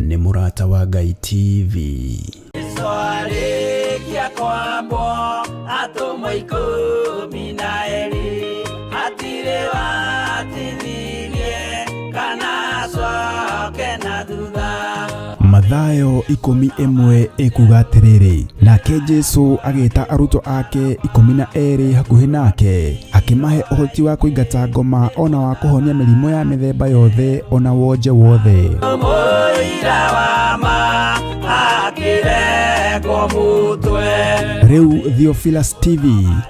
nĩ mũrata wa Ngai TV. Mathayo 11 ikuga atĩrĩrĩ, nake Jesu agĩta arutwo ake 12 hakuhĩ nake, akĩmahe ũhoti wa kũingata ngoma ona wa kũhonia mĩrimũ ya mĩthemba yothe ona wonje wothe. Rĩu Theophilus TV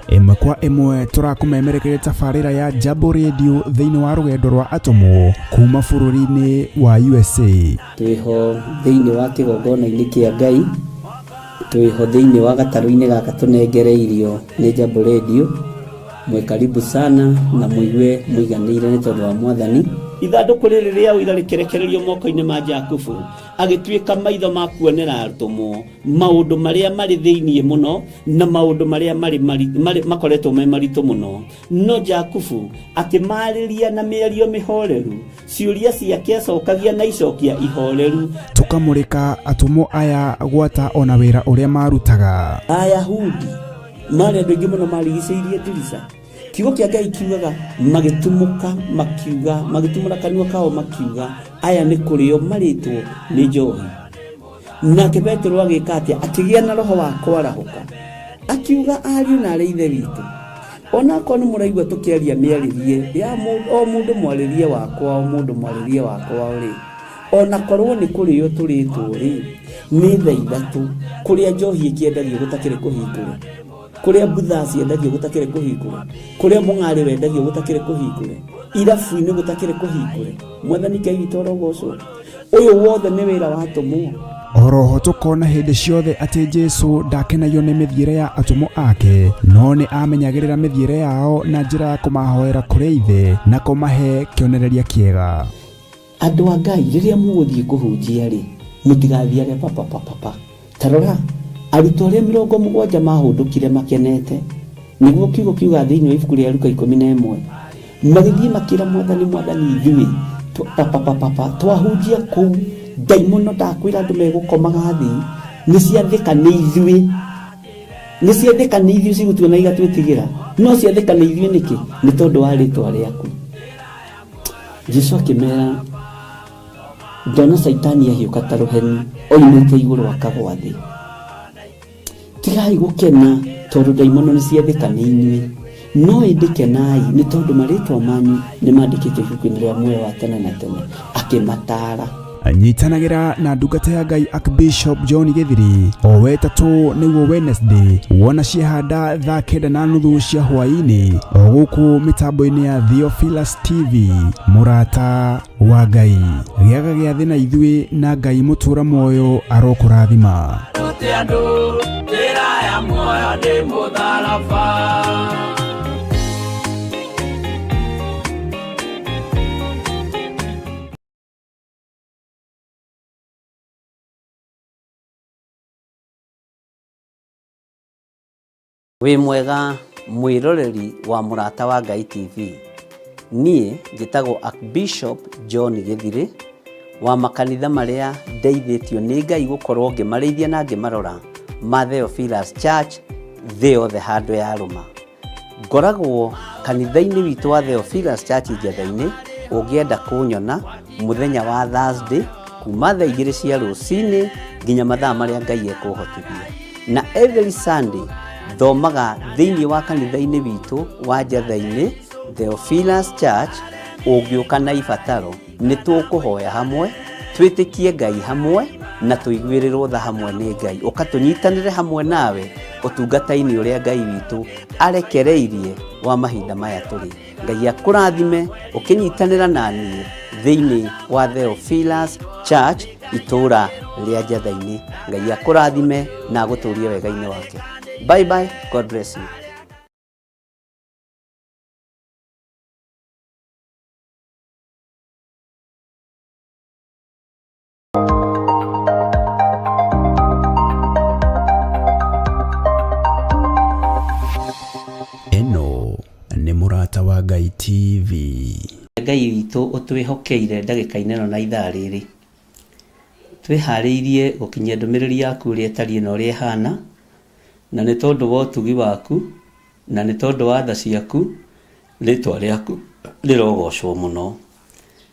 ĩmwe kwa ĩmwe tũrakũmemerekeria tabarĩra ya Jambo Radio thĩinĩ wa rũgendo rwa atũmwo kuma bũrũri-inĩ wa USA. Twĩho thĩinĩ wa kĩgongona-inĩ kĩa Ngai, twĩho thĩinĩ wa gatarũ-inĩ gaka tũnengereirio nĩ Jambo Radio. Mwe karibu sana na mũigue mũiganĩire nĩ tondũ wa Mwathani. Ithandũkũ rĩrĩ rĩa ũira rĩkĩrekererio moko-inĩ ma Jakubu, agĩtuĩka maitho ma kuonera atũmwo maũndũ marĩa marĩ thĩinĩ mũno na maũndũ marĩa makoretwo me maritũ mũno. No Jakubu akĩmarĩria na mĩario mĩhoreru, ciũria ciake acokagia na icokia ihoreru. Tũkamũrĩka atũmwo aya gwata ona wĩra ũrĩa marutaga. Ayahudi marĩ andũ aingĩ mũno marigicĩirie ndirica. Kiugo kĩa Ngai kiugaga magĩtumũra kanua kao makiuga aya nĩ kũrĩo marĩtwo nĩ njohi. Nake Petero agĩka atĩa? Akĩgĩa na roho wa kwarahũka, akiuga ariũ na arĩ ithe witũ, ona korwo nĩ mũraigua tũkĩaria mĩarĩrie ya o mũndũ mwarĩrie wakwa, o mũndũ mwarĩrie wakwa rĩ, ona korwo nĩ kũrĩo tũrĩtwo rĩ, nĩ thaa ithatũ kũrĩa njohi ĩkĩendagio gũtakĩrĩ kũhingũre, kũrĩa butha ciendagio gũtakĩrĩ kũhingũre, kũrĩa mũng'arĩ wendagio gũtakĩrĩ kũhingũre, irabu-inĩ gũtakĩrĩ kũhingũre. Mwathani Ngai witũ arogocwo. Ũyũ wothe nĩ wĩra wa atũmwo. Oroho tũkona hĩndĩ ciothe atĩ Jesu ndakenagio nĩ mĩthiĩre ya atũmwo ake, no nĩ amenyagĩrĩra mĩthiĩre yao na njĩra ya kũmahoera kũrĩ ithe na kũmahe kĩonereria kĩega. Andũ a Ngai, rĩrĩa mũgũthiĩ kũhunjia rĩ, mũtigathiage papa. Tarora arutwo arĩa 70 mahũndũkire makenete, nĩguo kiugo kiuga thĩinĩ wa ibuku rĩa Luka 11, magĩthiĩ makĩra Mwathani ithuĩ twahunjia kũu, ndaimono ndakwĩra andũ megũkomaga thĩ, nĩciathĩka nĩ ithuĩ cigũtua na igatwĩtigĩra, no ciathĩka nĩ ithuĩ nĩkĩ? Nĩ tondũ wa rĩtwa rĩaku. Jesu akĩmera, ndona Saitani ahiũka ta rũheni oimĩte igũrũ akagwa thĩ. Tigai gũkena tondũ ndaimono nĩ ciathĩka nĩ inyuĩ, no ĩndĩkenai nĩ tondũ marĩtwa manyu nĩ mandĩkĩtwo ibuku-inĩ rĩa muoyo wa tene na tene. Akĩmataara. Nyitanagĩra na ndungata ya Ngai Archbishop John Gĩthiri o wetatũ nĩguo Wednesday wona ciehanda thaa 9:30 cia hwaĩ-inĩ o gũkũ mĩtambo-inĩ ya Theophilus TV. Mũrata wa Ngai, gĩaga gĩa thĩ na ithuĩ na Ngai mũtũra muoyo arokũrathima. Wĩ mwega mwĩroreri wa Mũrata wa Ngai TV. Niĩ njĩtagwo Archbishop John Gĩthiri wa makanitha marĩa ndeithĩtio nĩ Ngai gũkorwo ngĩmarĩithia na ngĩmarora ma Theophilus Church thĩ yothe handũ ya rũma. Ngoragwo kanitha-inĩ witũ wa Theophilus Church Njatha-inĩ. Ũngĩenda kũnyona mũthenya wa Thursday kuma thaa 2 cia rũcinĩ nginya mathaa marĩa Ngai ekũhotithia, na every Sunday thomaga thĩinĩ wa kanitha-inĩ witũ wa Njatha-inĩ Theophilus Church. Ũngĩũka na ibataro nĩ tũkũhoya hamwe, twĩtĩkie Ngai hamwe na tũiguĩrĩrwo tha hamwe nĩ Ngai, ũkatũnyitanĩre hamwe nawe ũtungata-inĩ ũrĩa Ngai witũ arekereirie wa mahinda maya tũrĩ. Ngai akũrathime ũkĩnyitanĩra na niĩ thĩinĩ wa Theophilus Church itũra rĩa Njatha-inĩ. Ngai akũrathime na agũtũrie wega-inĩ wake. Bye bye. God bless you. Eno nĩ Mũrata wa Ngai TV. Ngai witũ ũtwĩhokeire ndagĩka-inĩ na ithaa rĩrĩ. twihariirie gukinyia ndumiriri yaku uria tari na uria hana, na ni tondu wa utugi waku na ni tondu wa tha ciaku ritwa riaku rirogocwo muno.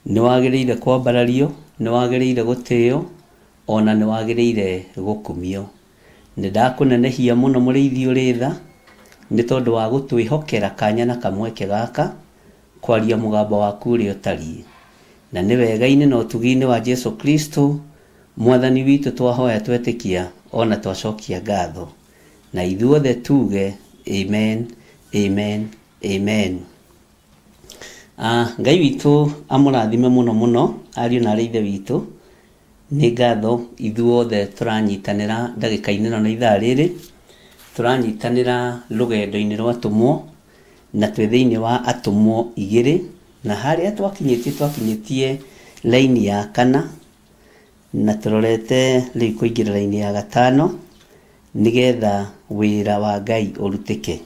Ni wagiriire kwambarario, ni wagiriire gutio, ona ni wagiriire gukumio. Ni ndakunenehia muno muriithi uri tha, ni tondu wa gutwihokera kanya na kamweke gaka kwaria mugambo waku uria utari. Na ni wega-ini na utugi-ini wa Jesu Kristo mwathani witu twahoya twetikia ona twacokia ngatho. Na ithuothe tuge amen, amen, amen. Ngai witu amurathime muno muno ariu na arithe witu. Ni ngatho ithuothe turanyitanira ndagika-ini na ithaa riri, turanyitanira rugendo-ini rwa atumwo, na twi thiini wa atumwo 2, na haria twakinyitie laini ya 4, na turorete riu kuingira laini ya 5 nigetha wira wa Ngai urutike.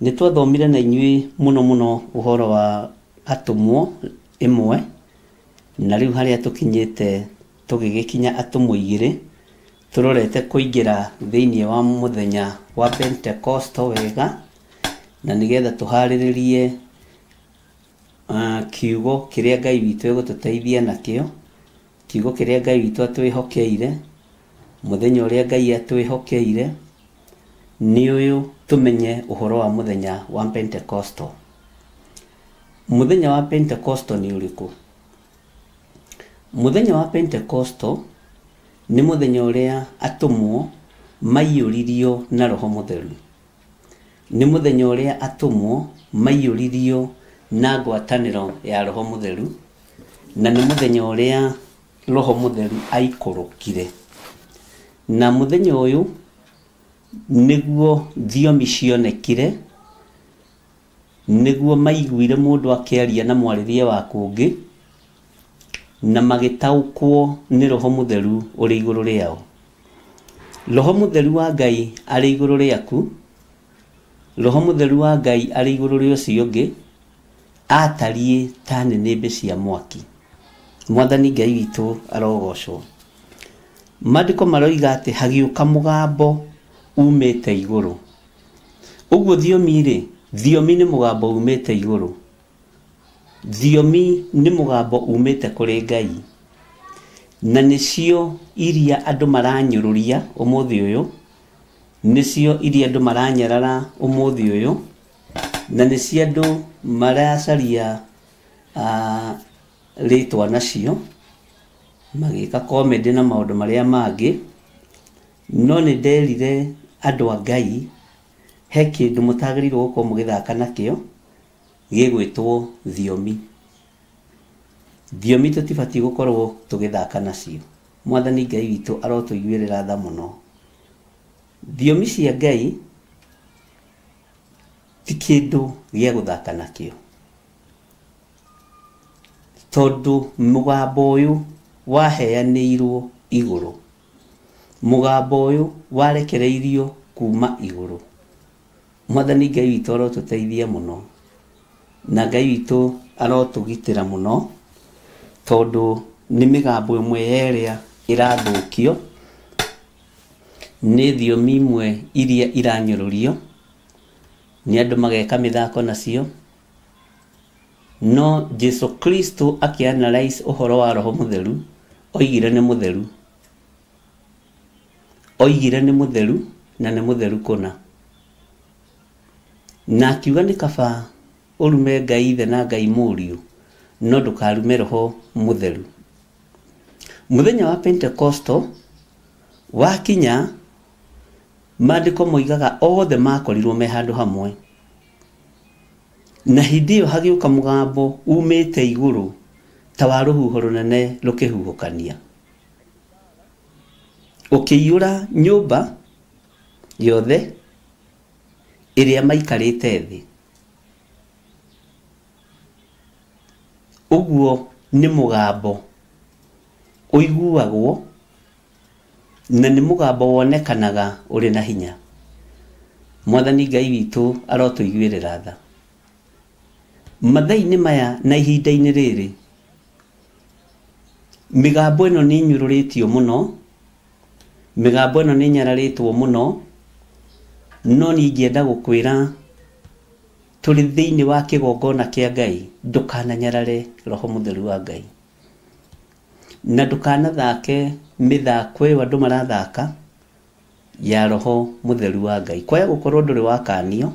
Ni twathomire na inyui muno uhoro wa atumwo 1, na riu haria tukinyite tugigikinya atumwo 2, turorete kuingira thiini wa muthenya wa Pentecost wega, na nigetha tuhariririe kiugo kiria Ngai witu egututeithia nakio, kiugo kiria Ngai witu atwihokeire, muthenya uria Ngai atwihokeire ni uyu. Tumenye uhoro wa muthenya wa Pentecost. Muthenya wa Pentecost ni uriku? Muthenya wa Pentecost ni muthenya uria atumwo maiyuririo na Roho Mutheru. Ni muthenya uria atumwo maiyuririo na ngwataniro ya Roho Mutheru, na ni muthenya uria Roho Mutheru aikurukire. Na muthenya uyu niguo thiomi cionekire, niguo maiguire mundu akiaria na mwaririe wa kungi, na magitaukwo ni Roho Mutheru uri iguru riao. Roho Mutheru wa Ngai ari iguru riaku, Roho Mutheru wa Ngai ari iguru ria ucio ungi, atarie ta nenebe cia mwaki. Mwathani Ngai witu arogocwo. Maandiko maroiga ati hagiuka mugambo umete iguru. Uguo thiomi ri, thiomi ni mugambo umete iguru. Thiomi ni mugambo umete kuri Ngai, na nicio iria andu maranyururia umuthi uyu, nicio iria andu maranyarara umuthi uyu, na nicio andu maracaria ritwa nacio magika comedy na maundu maria mangi. No ni nderire andu a Ngai he kindu mutagirirwo gukorwo mugithaka nakio gigwitwo thiomi. Thiomi tutibati gukorwo tugithaka nacio. Mwathani Ngai witu arotuiguirira tha muno. Thiomi cia Ngai ti kindu gia guthaka nakio, tondu mugambo uyu waheanirwo iguru, mugambo uyu warekereirio kuma iguru. Mwathani Ngai witu arotuteithia muno, na Ngai witu arotugitira muno, tondu ni migambo imwe yeria irathukio, ni thiomi imwe iria iranyururio, ni andu mageka mithako nacio. No Jesu Kristo akianalyze uhoro wa Roho Mutheru, oigire ni mutheru. Oigire ni mutheru na ni mutheru kuna. Na akiuga ni kaba urume Ngai Ithe na Ngai Muriu, no ndukarume Roho Mutheru. Muthenya wa Pentecost wakinya, maandiko moigaga othe makorirwo me handu hamwe, na hindi iyo hagiuka mugambo umete iguru ta wa ruhuho runene rukihuhukania, ukiyura nyumba yothe iria maikarite thi. Uguo ni mugambo uiguagwo, na ni mugambo wonekanaga uri na hinya. Mwathani Ngai witu arotuiguirira tha. Mathai-ini maya na ihinda-ini riri, migambo ĩno nĩ nyũrũrĩtio mũno, migambo ĩno nĩ nyararĩtwo mũno, no ningĩenda gũkwĩra tũrĩ thĩinĩ wa kĩgongona kĩa Ngai, ndũkananyarare Roho Mũtheru wa Ngai, na ndũkanathake mĩthako ĩyo andũ marathaka ya Roho Mũtheru wa Ngai. Kwaya gũkorwo ndũrĩ wakanio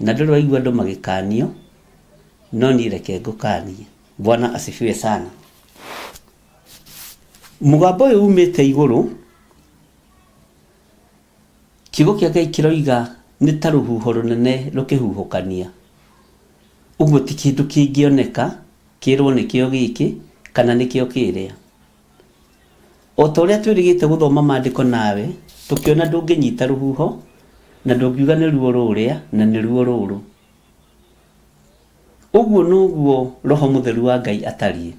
na ndũrĩ waigua andũ magĩkanio, no niĩ reke ngũkanie. Bwana asifiwe sana. Mũgambo ũyũ umĩte igũrũ, kiugo kĩa Ngai kĩroiga nĩ ta rũhuho rũnene rũkĩhuhũkania. Ũguo ti kĩndũ kĩngĩoneka kĩrwo nĩkĩo gĩkĩ kana nĩkĩo kĩrĩa. O ta ũrĩa twĩrĩgĩte gũthoma maandĩko nawe, tũkĩona ndũngĩnyita rũhuho na ndũngiuga nĩ ruo rũrĩa na nĩ ruo rũrũ. Ũguo noguo Roho Mũtheru wa Ngai atariĩ,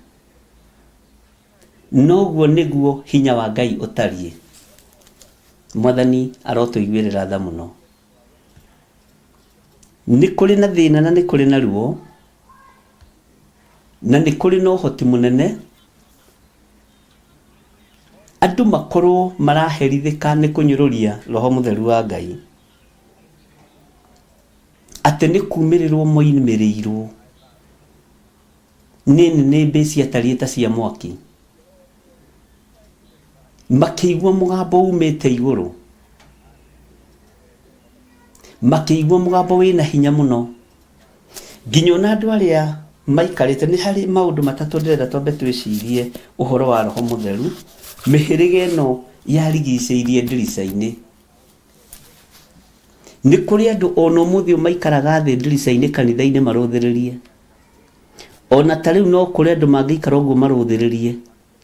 noguo nĩguo hinya wa Ngai ũtariĩ. Mwathani arotũiguĩrĩra tha mũno. Nĩ kũrĩ na thĩna na nĩ kũrĩ na ruo, na nĩ kũrĩ na ũhoti mũnene andũ makorwo maraherithĩka nĩ kũnyũrũria Roho Mũtheru wa Ngai, atĩ nĩ kumĩrĩrwo moimĩrĩirwo nĩ nĩnĩmbĩ ciatariĩ ta cia mwaki, makĩigua mũgambo umĩte igũrũ, makĩigua mũgambo wĩna hinya mũno. Nginya ona andũ arĩa maikarĩte, nĩ harĩ maũndũ matatũ ndĩrenda twambe twĩcirie ũhoro wa Roho Mũtheru, mĩhĩrĩga ĩno yarigicĩirie ndirica-inĩ. Nĩ kũrĩ andũ ona ũmũthĩ maikaraga thĩ ndirica-inĩ kanitha-inĩ marũthĩrĩrie. Ona ta rĩu no kũrĩ andũ mangĩikara ũguo marũthĩrĩrie,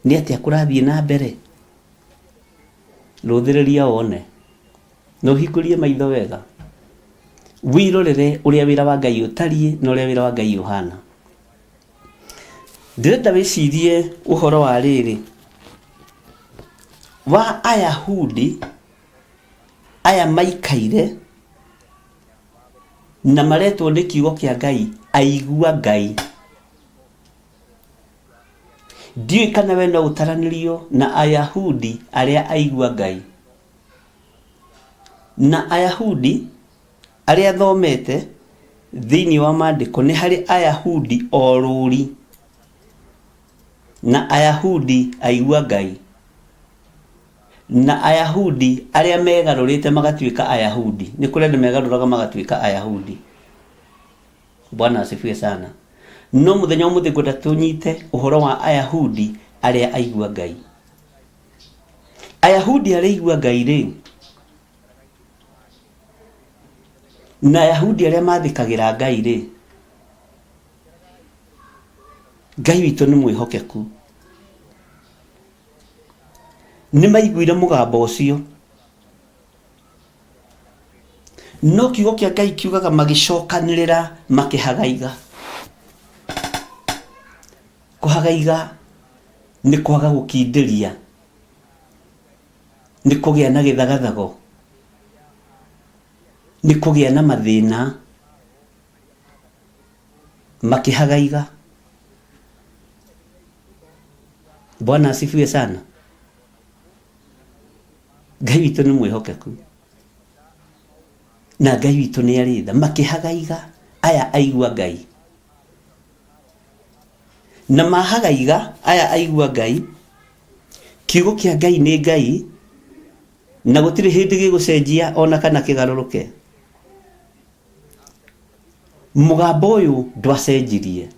nĩ atĩa kũrathiĩ na mbere? Rũthĩrĩria wone, na ũhingũrie maitho wega, wirorere ũrĩa wĩra wa Ngai ũtariĩ na ũrĩa wĩra wa Ngai ũhana. Ndĩrenda wĩcirie ũhoro wa rĩrĩ wa Ayahudi aya maikaire na maretwo nĩ kiugo kĩa Ngai aigua Ngai. Ndiũĩ kana we no ũtaranĩrio na Ayahudi arĩa aigua Ngai. Na Ayahudi arĩa thomete thĩinĩ wa maandĩko, nĩ harĩ Ayahudi orũri na Ayahudi aigua Ngai, na Ayahudi arĩa megarũrĩte magatuĩka Ayahudi. Nĩ kũrĩ andũ megarũraga magatuĩka Ayahudi. Bwana asifiwe sana. No mũthenya ũmũthĩ ngwenda tũnyite ũhoro wa Ayahudi arĩa aigua Ngai. Ayahudi arĩa aigua Ngai rĩ, na Ayahudi arĩa mathikagĩra Ngai rĩ, Ngai witũ nĩ mwĩhokeku. Nĩ maiguire mũgambo ũcio, no kiugo kĩa Ngai kiugaga magĩcokanĩrĩra makĩhagaiga. Kũhagaiga nĩ kwaga gũkindĩria, nĩ kũgĩa na gĩthagathago, nĩ kũgĩa na mathĩna, makĩhagaiga. Bwana asifiwe sana. Ngai witũ nĩ mwĩhokeku, na Ngai witũ nĩ arĩ tha. Makĩhagaiga aya aigua Ngai, na mahagaiga aya aigua Ngai. Kiugo kĩa Ngai nĩ Ngai, na gũtirĩ hĩndĩ gĩgũcenjia ona kana kĩgarũrũke. Mũgambo ũyũ ndwacenjirie.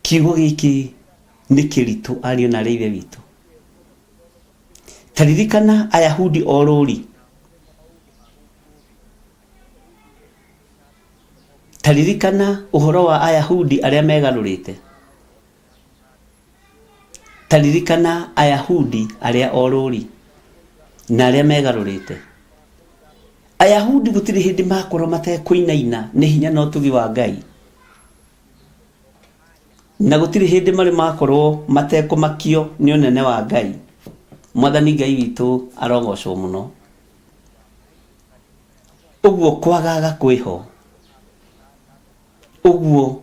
Kiugo gĩkĩ nĩ kĩritũ ariũ na arĩa a Ithe witũ. Taririkana Ayahudi orũri, taririkana ũhoro wa Ayahudi arĩa megarũrĩte, taririkana Ayahudi arĩa orũri na arĩa megarũrĩte. Ayahudi gũtirĩ hĩndĩ makorwo matekũinaina nĩ hinya na ũtugi wa Ngai, na gũtirĩ hĩndĩ marĩ makorwo matekũmakio nĩ ũnene wa Ngai. Mwathani Ngai witũ arogocwo mũno. Ũguo kwagaga kwĩho, ũguo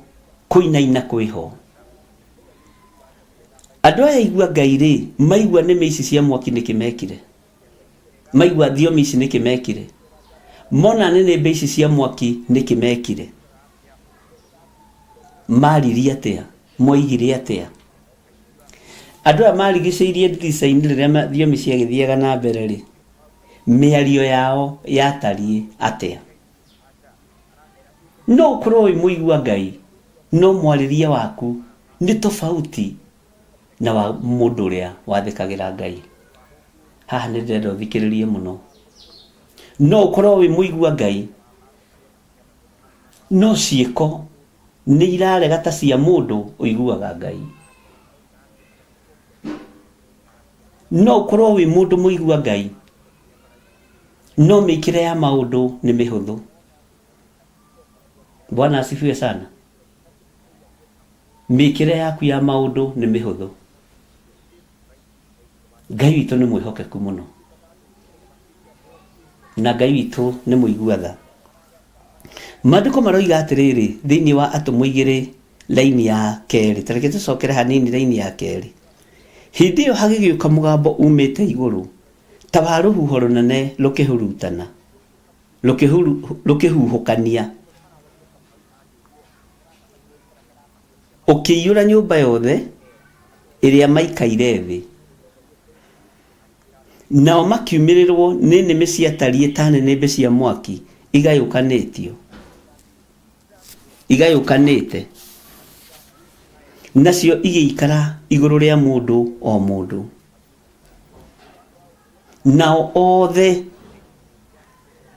kũinaina kwĩho, Andũ aya igua Ngai rĩ, maigua nĩmĩ ici cia mwaki nĩ kĩmekire, maigua thiomi ici nĩ kĩmekire, mona nĩnĩmbĩ ici cia mwaki nĩ kĩmekire, maririe atĩa, moigire atĩa? Andũ aya marigicĩirie ndirica-inĩ rĩrĩa thiomi ciagĩthiaga na mbere rĩ, mĩario yao yatariĩ atĩa? No ũkorwo wĩ mũigua Ngai, no mwarĩrie waku nĩ tofauti na wa mũndũ ũrĩa wathĩkagĩra Ngai. Haha nĩ ndĩrenda ũthikĩrĩrie mũno. No ũkorwo wĩ mũigua Ngai, no ciĩko nĩ irarega ta cia mũndũ ũiguaga Ngai. No ũkorwo wĩ mũndũ mũigua Ngai, no mĩkĩre ya maũndũ nĩ mĩhũthũ. Bwana asifiwe sana. Mĩkĩre yaku ya maũndũ nĩ mĩhũthũ. Ngai witũ nĩ mwĩhokeku mũno, na Ngai witũ nĩ mũigua tha. Maandĩko maroiga atĩrĩrĩ thĩinĩ wa Atũmwo 2 laini ya 2, tareke tũcokere hanini laini ya 2. Hĩndĩ ĩyo hagĩgĩũka mũgambo umĩte igũrũ ta wa rũhuho rũnene rũkĩhurutana, rũkĩhuhũkania, ũkĩiyũra nyũmba yothe ĩrĩa maikaire thĩ. Nao makiumĩrĩrwo nĩ nĩmĩ ciatariĩ ta nĩnĩmbĩ cia mwaki igayũkanĩte, nacio igĩikara igũrũ rĩa mũndũ o mũndũ. Nao othe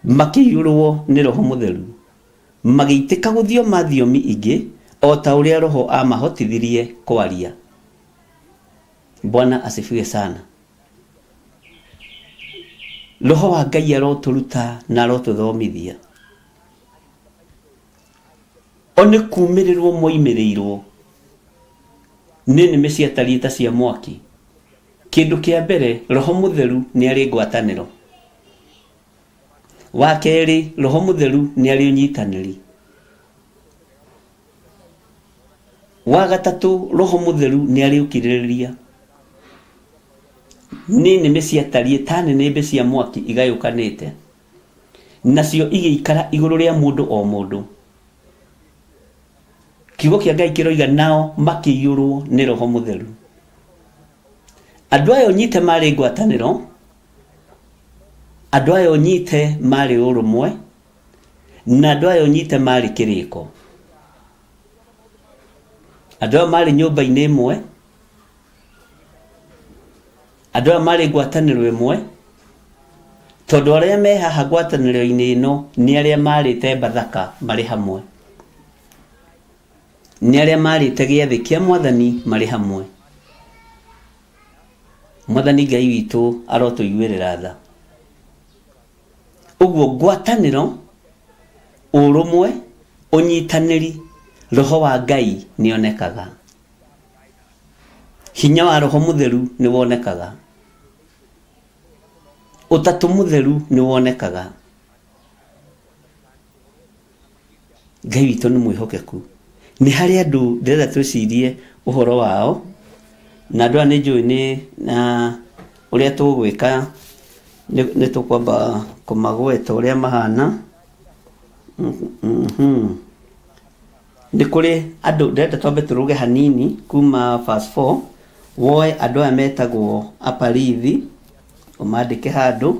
makĩiyũrwo nĩ Roho Mũtheru, magĩitĩka gũthioma thiomi ingĩ o ta ũrĩa Roho amahotithirie kwaria. Bwana asifiwe sana. Roho wa Ngai arotũruta na arotũthomithia. One kumĩrĩrwo moimĩrĩirwo nĩ nĩmĩ ciatariĩ ta cia mwaki. Kĩndũ kĩa mbere, Roho Mũtheru nĩ arĩ ngwatanĩro. Wa kerĩ, Roho Mũtheru nĩ arĩ ũnyitanĩri. Wa gatatũ, Roho Mũtheru nĩ arĩ ũkirĩrĩria. Nĩ nĩmĩ ciatariĩ ta nĩnĩmbĩ cia mwaki igayũkanĩte, nacio igĩikara igũrũ rĩa mũndũ o mũndũ. Kiugo kĩa Ngai kĩroiga nao makĩiyũrwo nĩ Roho Mũtheru. Andũ aya ũnyite marĩ ngwatanĩro, andũ aya ũnyite marĩ ũrũmwe, na andũ aya ũnyite marĩ kĩrĩko. Andũ aya marĩ nyũmba-inĩ ĩmwe, andũ aya marĩ ngwatanĩro ĩmwe, tondũ arĩa me haha ngwatanĩro-inĩ ĩno nĩ arĩa marĩte Bathaka marĩ hamwe, nĩ arĩa marĩte gĩathĩ kĩa Mwathani marĩ hamwe. Mwathani Ngai witũ arotũiguĩrĩra tha. Ũguo ngwatanĩro, ũrũmwe, ũnyitanĩri, Roho wa Ngai nĩ onekaga. Hinya wa Roho Mũtheru nĩ wonekaga. Ũtatũ Mũtheru nĩ wonekaga. Ngai witũ nĩ mwĩhokeku. Nĩ harĩ andũ ndĩrenda twĩcirie ũhoro wao, na andũ aya nĩ njũĩ nĩ ũrĩa tũgwĩka, nĩ tũkwamba kũmagweta ũrĩa mahana. Nĩ kũrĩ andũ ndĩrenda twambe tũrũge hanini kuma verse 4, woe andũ aya metagwo Aparithi, ũmandĩke handũ,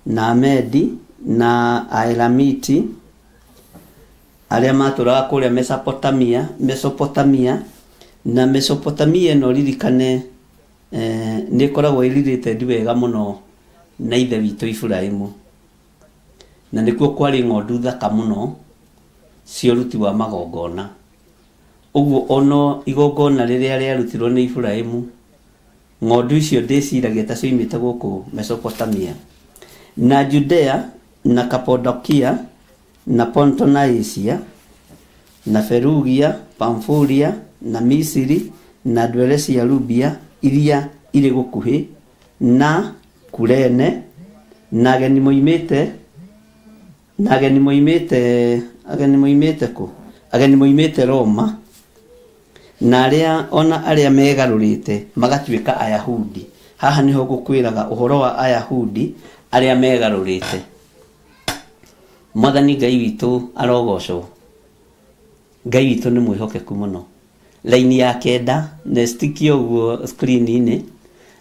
na Amedi na Aelamiti arĩa matũraga kũrĩa Mesopotamia, na Mesopotamia ĩno ririkane nĩ ĩkoragwo ĩrirĩte wega mũno na ithe witũ Iburahĩmu, na nĩkuo kwarĩ ng'ondu thaka mũno cia ũruti wa magongona. Ũguo ono igongona rĩrĩa rĩarutirwo nĩ Iburahĩmu, ng'ondu icio ndĩciragia ta cioimĩte gũkũ Mesopotamia, na Judea na Kapadokia na Ponto na Asia na Ferugia, Pamfulia na Misiri na ndwere cia Rubia iria irĩ gũkuhĩ na Kurene, na ageni moimĩte Roma, na arĩa megarũrĩte magatuĩka Ayahudi. Haha niho ngũkwĩraga ũhoro wa Ayahudi arĩa megarũrĩte. Mwathani Ngai witũ arogocwo. Ngai witũ nĩ mwĩhokeku mũno. Laini ya 9 nestikio ũguo screen-inĩ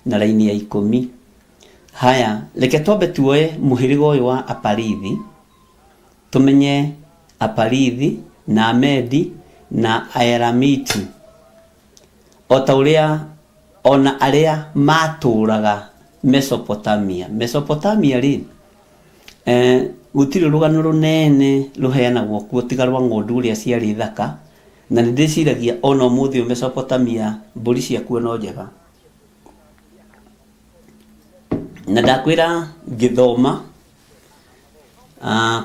na laini ya 10. Haya, reke twambe tuoe mũhĩrĩga ũyũ wa Aparithi. Tumenye Aparithi na Amedi na Aelamiti. O ta ũrĩa ona arĩa matũraga Mesopotamia. Mesopotamia rĩ, gũtirĩ rũgano rũnene rũheanagwo kuo tiga rwa ng'ondu ũrĩa ciarĩ thaka, na nĩ ndĩciragia ona ũmũthĩ Mesopotamia mbũri ciakuo no njega. Na ndakwĩra ngĩthoma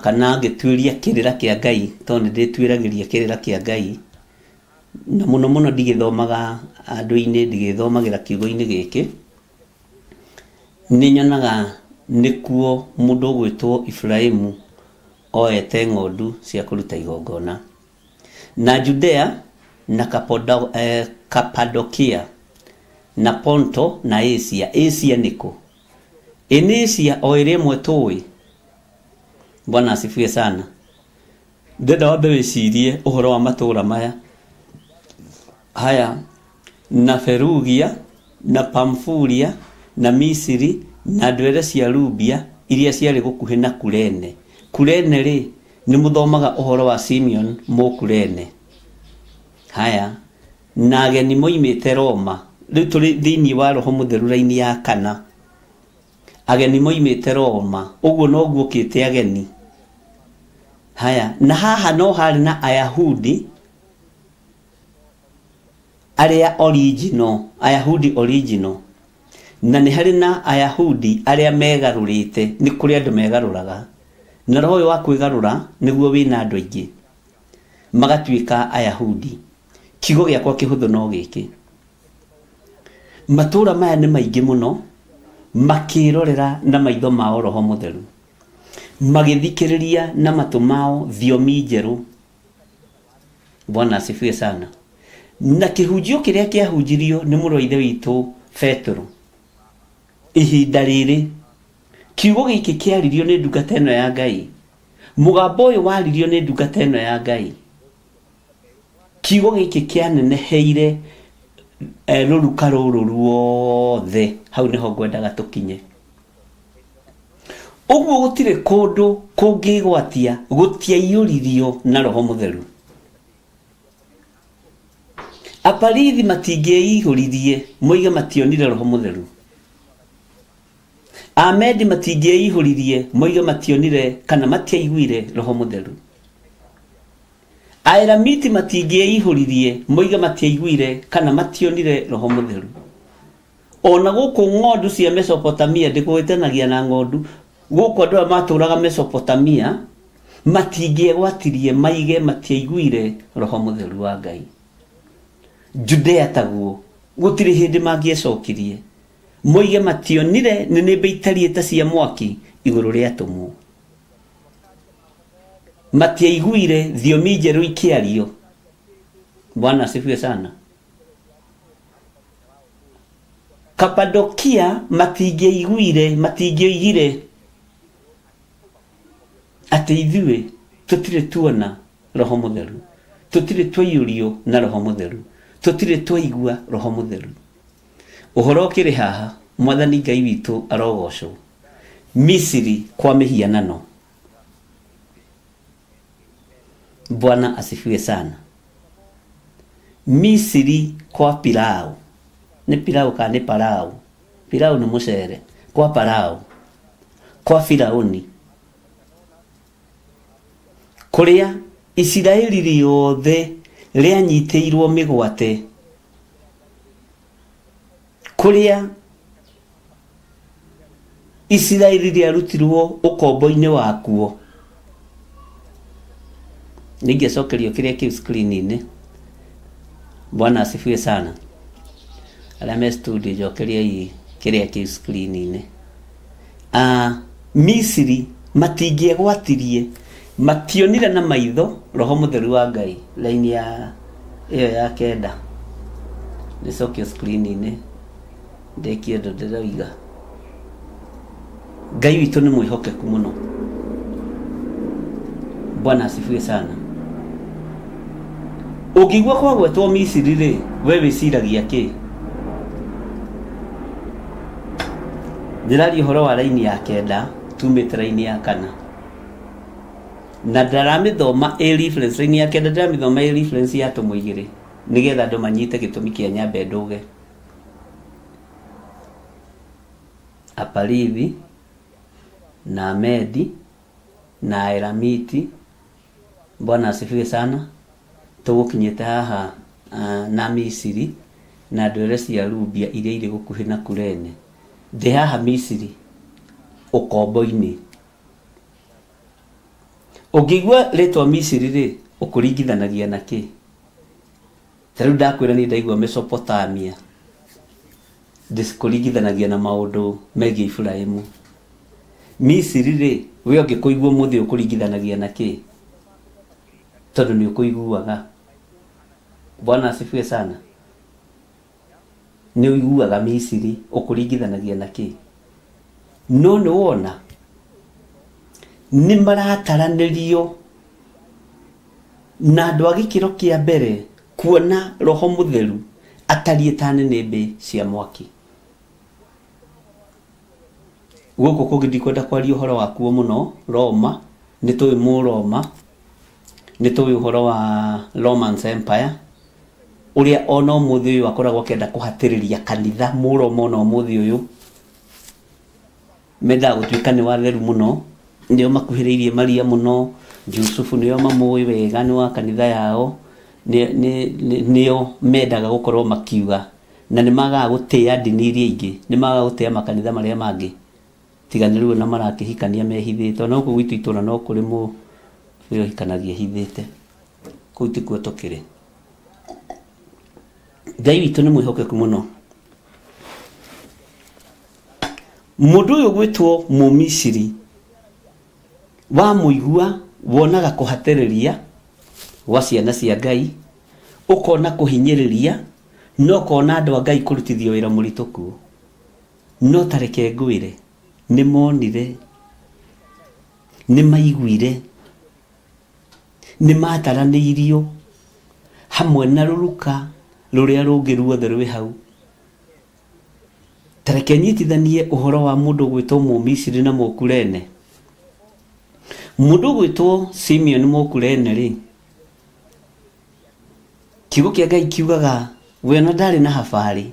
kana ngĩtuĩria kĩrĩra kĩa Ngai, tondũ nĩ ndĩtuĩragĩria kĩrĩra kĩa Ngai, na mũno mũno ndigĩthomaga andũ-inĩ, ndigĩthomagĩra kiugo-inĩ gĩkĩ. Nĩ nyonaga nĩkuo mũndũ ũgwĩtwo Ibrahimu oete ng'ondu cia kũruta igongona. Na Judea na Kapadokia na Ponto na Asia. Asia nĩkũ? Ĩnĩ Asia o ĩrĩa ĩmwe tũĩ. Bwana asifiwe sana. Ndenda wambe wĩcirie ũhoro wa matũũra maya. Haya, na Ferugia na Pamfulia na Misiri na ndwere cia Rubia iria ciarĩ gũkuhĩ na Kurene. Kurene rĩ, nĩ mũthomaga ũhoro wa Simeon Mũkurene. Haya, na ageni moimĩte Roma. Rĩu tũrĩ thĩinĩ wa Roho Mũtheru raini ya 4. Ageni moimĩte Roma. Ũguo noguo kĩte ageni. Haya, na haha no harĩ na Ayahudi arĩa original, Ayahudi original. Na nĩ harĩ na Ayahudi arĩa megarũrĩte, nĩ kũrĩ andũ megarũraga. Na roho ũyũ wa kwĩgarũra nĩguo wĩna andũ aingĩ magatuĩka Ayahudi. Kiugo gĩakwa kĩhũthũ no gĩkĩ. Matũũra maya nĩ maingĩ mũno, makĩrorera na maitho mao Roho Mũtheru, magĩthikĩrĩria na matũ mao thiomi njerũ. Bwana asifiwe sana. Na kĩhunjio kĩrĩa kĩahunjirio nĩ mũrũ wa ithe witũ Petro ihinda rĩrĩ, kiugo gĩkĩ kĩaririo nĩ ndungata ĩno ya Ngai, mũgambo ũyũ waririo nĩ ndungata ĩno ya Ngai, kiugo gĩkĩ kĩaneneheire rũruka rũrũ ruothe. Hau nĩho ngwendaga tũkinye. Ũguo gũtirĩ kũndũ kũngĩgwatia gũtiaiyũririo na Roho Mũtheru. Aparithi matingĩihũririe moige mationire Roho Mũtheru. Amedi matingĩihũririe moige mationire kana matiaiguire Roho Mũtheru. Aelamiti matingĩihũririe moige matiaiguire kana mationire Roho Mũtheru. Ona gũkũ ng'ondu cia Mesopotamia, ndĩkũhĩtanagia na ng'ondu, gũkũ andũ arĩa matũũraga Mesopotamia matingĩegwatirie maige matiaiguire Roho Mũtheru wa Ngai. Judea taguo gũtirĩ hĩndĩ mangĩecokirie moige mationire nĩnĩmbe itariĩ ta cia mwaki igũrũ rĩa atũmwo. Matiaiguire thiomi njerũ ikĩario. Bwana asifiwe sana. Kapadokia matingĩoigire atĩ ithuĩ tũtirĩ tuona Roho Mũtheru, tũtirĩ twaiyũrio na Roho Mũtheru, tũtirĩ twaigua Roho Mũtheru. Ũhoro ũkĩrĩ haha, Mwathani Ngai witũ arogocwo. Misiri kwa mĩhianano. Bwana asifiwe sana. Misiri kwa pilau. Nĩ pilau kana nĩ parau? Pilau nĩ mũcere. Kwa parau, kwa Firaũni, kũrĩa Isiraeli rĩothe rĩanyitĩirwo mĩgwate, kũrĩa Isiraeli rĩarutirwo ũkombo-inĩ wakuo. Ningĩcokerio kĩrĩa kĩu screen-inĩ. Bwana asifiwe sana. Arĩa me studio njokeriai kĩrĩa kĩu screen-inĩ. Misiri matingĩegwatirie, mationire na maitho Roho Mũtheru wa Ngai. Laini ya ĩyo ya 9. nicokio screen-inĩ ndekie ndo ndĩroiga. Ngai witũ nĩ mwĩhokeku mũno. Bwana asifiwe sana. Ũngĩigua kwagwetwo Misiri rĩ, we wĩciragia kĩ? Ndĩraria ũhoro wa raini ya 9 tumĩte raini ya 4, na ndaramĩthoma a reference. Raini ya 9 ndaramĩthoma a reference ya tũmũ 2 nĩgetha andũ manyite gĩtũmi kĩa nyambe ndũge. Aparithi na Medi na Elamiti. Bwana asifiwe sana. Tũgũkinyĩte haha na Misiri na ndwere cia Rubia iria irĩ gũkuhĩ na Kurene. Ndĩ haha Misiri ũkombo-inĩ. Ũngĩigua rĩtwa Misiri rĩ, ũkũringithanagia na kĩ? Tarĩu ndakwĩra nĩ ndaigua Mesopotamia, ndĩkũringithanagia na maũndũ megiĩ Ibrahimu. Misiri rĩ, we ũngĩkũigua mũthĩ ũkũringithanagia na kĩ? Tondũ nĩ ũkũiguaga. Bwana asifiwe sana. Nĩ ũiguaga Misiri ũkũringithanagia na kĩ? No nĩ wona nĩ marataranĩrio na andũ a gĩkĩro kĩa mbere, kuona Roho Mũtheru atariĩ ta nĩnĩmbĩ cia mwaki. Gũkũ kũngĩ ndikwenda kwaria ũhoro wakuo mũno. Roma, nĩ tũĩ Mũroma, nĩ tũĩ ũhoro wa Roman Empire, ũrĩa ona ũmũthĩ ũyũ akoragwo akĩenda kũhatĩrĩria kanitha. Mũroma ona ũmũthĩ ũyũ mendaga gũtuĩka nĩ watheru mũno, nĩo makuhĩrĩirie Maria mũno. Jusufu nĩo mamũĩ wega, nĩ wa kanitha yao, nĩo mendaga gũkorwo makiuga, na nĩ magaga gũtĩa ndini iria ingĩ, nĩ magaga gũtĩa makanitha marĩa mangĩ tiganĩrwo na marakĩhikania mehithĩte. Ona gũkũ gwitũ itũra no kũrĩ mũndũ ũhikanagia ehithĩte. Kũu tikuo tũkĩrĩ. Ngai witũ nĩ mwĩhokeku mũno. Mũndũ ũyũ gwĩtwo Mũmisiri, wa mũigua wonaga kũhatĩrĩria gwa ciana cia Ngai, ũkona kũhinyĩrĩria, no kona andũ a Ngai kũrutithio wĩra mũritũ kuo. No tareke ngwĩre, nĩ monire, nĩ maiguire, nĩ mataranĩirio hamwe na rũruka rũrĩa rũngĩ ruothe rwĩ hau. Tareke nyitithanie ũhoro wa mũndũ gwĩtwo Mũmisiri na Mũkurene. Mũndũ gwĩtwo Simeon Mũkurene rĩ, kiugo kĩa Ngai kiugaga we ona ndarĩ na habarĩ,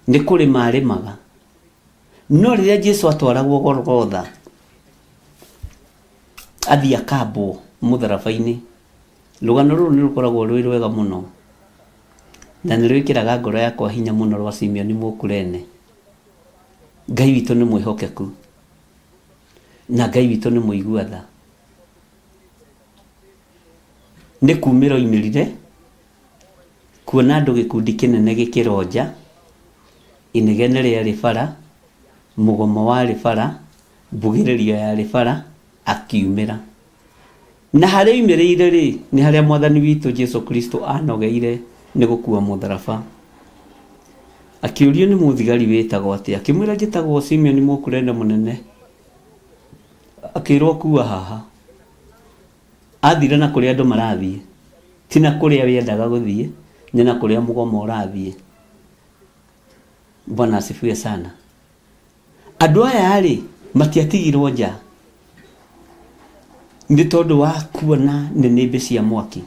nĩ kũrĩma arĩmaga. No rĩrĩa Jesũ atwaragwo Golgotha, athiĩ akambwo mũtharaba-inĩ, rũgano rũrũ nĩ rũkoragwo rwĩ rwega mũno, na nĩ rwĩkĩraga ngoro yakwa hinya mũno rwa Simeon Mũkurene. Ngai witũ nĩ mwĩhokeku, na Ngai witũ nĩ mũigua tha. Nĩ kumĩra oimĩrire kuona andũ gĩkundi kĩnene gĩkĩronja, inegene rĩarĩ bara, mũgomo warĩ bara, mbugĩrĩrio yarĩ bara, akiumĩra. Na harĩa oimĩrĩire rĩ, nĩ harĩa Mwathani witũ Jesũ Kristo anogeire nĩ gũkua mũtharaba. Akĩũrio nĩ mũthigari wĩtagwo atĩa, akĩmwĩra njĩtagwo Simeon Mũkurene mũnene. Akĩrwo kuua haha. Athire na kũrĩa andũ marathiĩ, ti na kũrĩa wendaga gũthiĩ, nĩ na kũrĩa mũgomo ũrathiĩ. Bwana asifiwe sana. Andũ aya rĩ, matiatigirwo nja nĩ tondũ wa kuona nĩnĩmbĩ cia mwaki.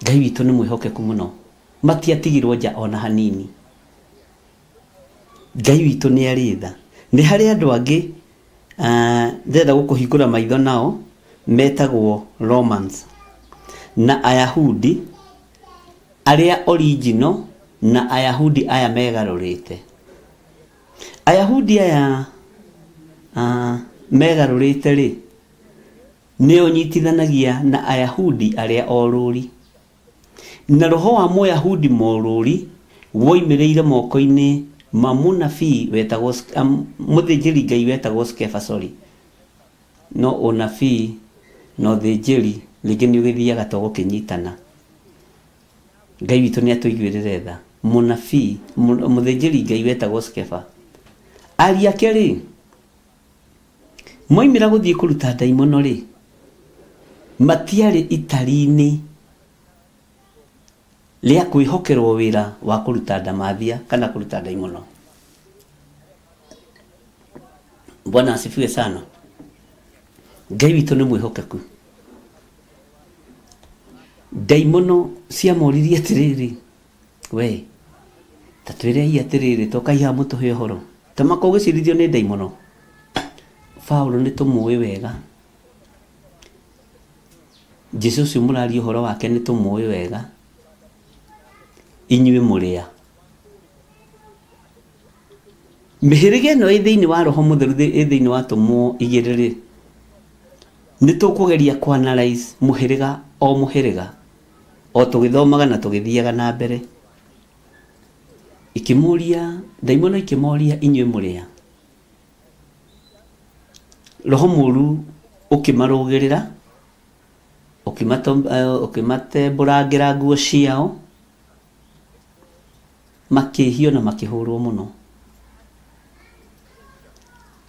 Ngai witũ nĩ mwĩhokeku mũno. Matiatigirwo nja ona hanini. Ngai witũ nĩ arĩ tha. Nĩ harĩ andũ angĩ ndĩrenda gũkũhingũra maitho nao, metagwo Romans na Ayahudi arĩa original na Ayahudi aya megarũrĩte. Ayahudi aya megarũrĩte rĩ, nĩ ũnyitithanagia na Ayahudi arĩa orũri. Na roho wa Mũyahudi morũri woimĩrĩire moko-inĩ ma mũnabii wetagwo mũthĩnjĩri Ngai wetagwo Skefa, no ũnabii no thĩnjĩri rĩngĩ nĩ ũgĩthiaga to gũkĩnyitana. Ngai witũ nĩ atũiguĩrĩre tha. Mũnabii mũthĩnjĩri Ngai wetagwo Skefa, aria ake rĩ, moimĩra gũthiĩ kũruta ndaimono rĩ, matiarĩ itari-inĩ rĩa kwĩhokerwo wĩra wa kũruta ndamathia kana kũruta ndaimono. Bwana asifiwe sana. Ngai witũ nĩ mwĩhokeku. Ndaimono ciamoririe atĩrĩrĩ, we ta twĩrei atĩrĩrĩ, tokaiha mũtũhe ũhoro, ta makogĩcirithio nĩ ndaimono. Paulo nĩ tũmũĩ wega, Jesũ ũcio mũraria ũhoro wake nĩ tũmũĩ wega, inyuĩ mũrĩa. Mĩhĩrĩga ĩno ĩ thĩinĩ wa Roho Mũtheru, ĩ thĩinĩ wa tũmwo igĩrĩ rĩ, nĩ tũkũgeria kũanalyze mũhĩrĩga o mũhĩrĩga, o tũgĩthomaga na tũgĩthiaga na mbere. Ikĩmũria ndaimono, ikĩmoria inyuĩ mũrĩa. Roho mũru ũkĩmarũgĩrĩra, ũkĩmatembũrangĩra nguo ciao, makĩhio na makĩhũrwo mũno.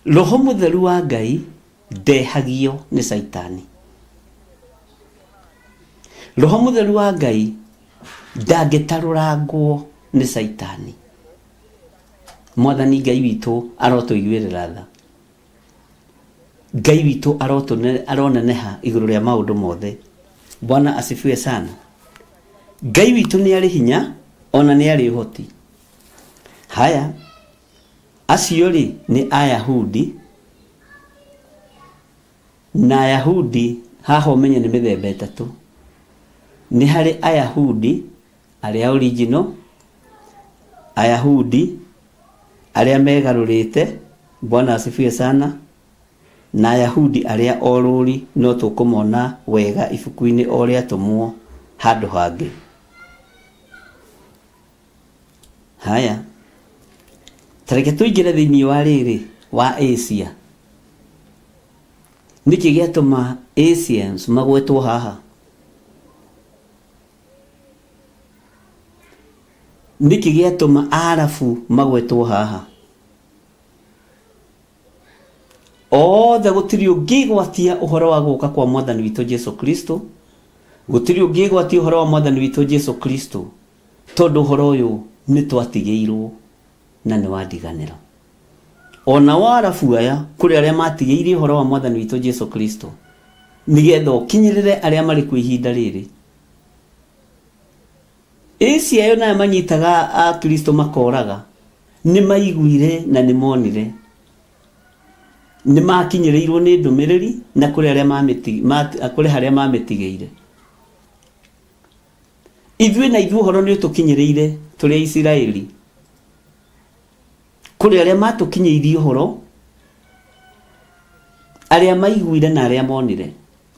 Roho Mũtheru wa Ngai ndehagio nĩ Saitani. Roho Mũtheru wa Ngai ndangĩtarũrangwo nĩ Saitani. Mwathani Ngai witũ arotũiguĩrĩra tha. Ngai witũ aroneneha igũrũ rĩa maũndũ mothe. Bwana asifiwe sana. Ngai witũ nĩ arĩ hinya, ona nĩ arĩ ũhoti. Haya, acio rĩ nĩ Ayahudi, na Ayahudi haha ũmenye nĩ mĩthemba ĩtatũ. Nĩ harĩ Ayahudi arĩa original, Ayahudi arĩa megarũrĩte, Bwana asifiwe sana, na Ayahudi arĩa orũri no tũkũmona wega ibuku-inĩ o rĩa tũmwo handũ hangĩ. Haya, tareke tũingĩre thĩinĩ wa rĩrĩ wa Asia. Nĩkĩ gĩatũma Asians magwetwo haha? Nĩkĩ gĩatũma Arabu magwetwo haha? Othe gũtirĩ ũngĩgwatia ũhoro wa gũka kwa Mwathani witũ Jesũ Kristo, gũtirĩ ũngĩgwatia ũhoro wa Mwathani witũ Jesũ Kristo, tondũ ũhoro ũyũ nĩ twatigĩirwo na nĩ wandiganĩra. Ona wa Arabu aya kũrĩ arĩa matigĩire ũhoro wa Mwathani witũ Jesũ Kristo, nĩgetha ũkinyĩrĩre arĩa marĩ kwa ihinda rĩrĩ. Asia yo nayo manyitaga a Kristo makoraga, nĩ maiguire na nĩ monire, nĩ makinyĩrĩirwo nĩ ndũmĩrĩri na kũrĩ harĩa mamĩtigĩire. Ithuĩ na ithuĩ ũhoro nĩ ũtũkinyĩrĩire tũrĩ Isiraeli. Kũrĩ arĩa matũkinyĩirie ũhoro, arĩa maiguire na arĩa monire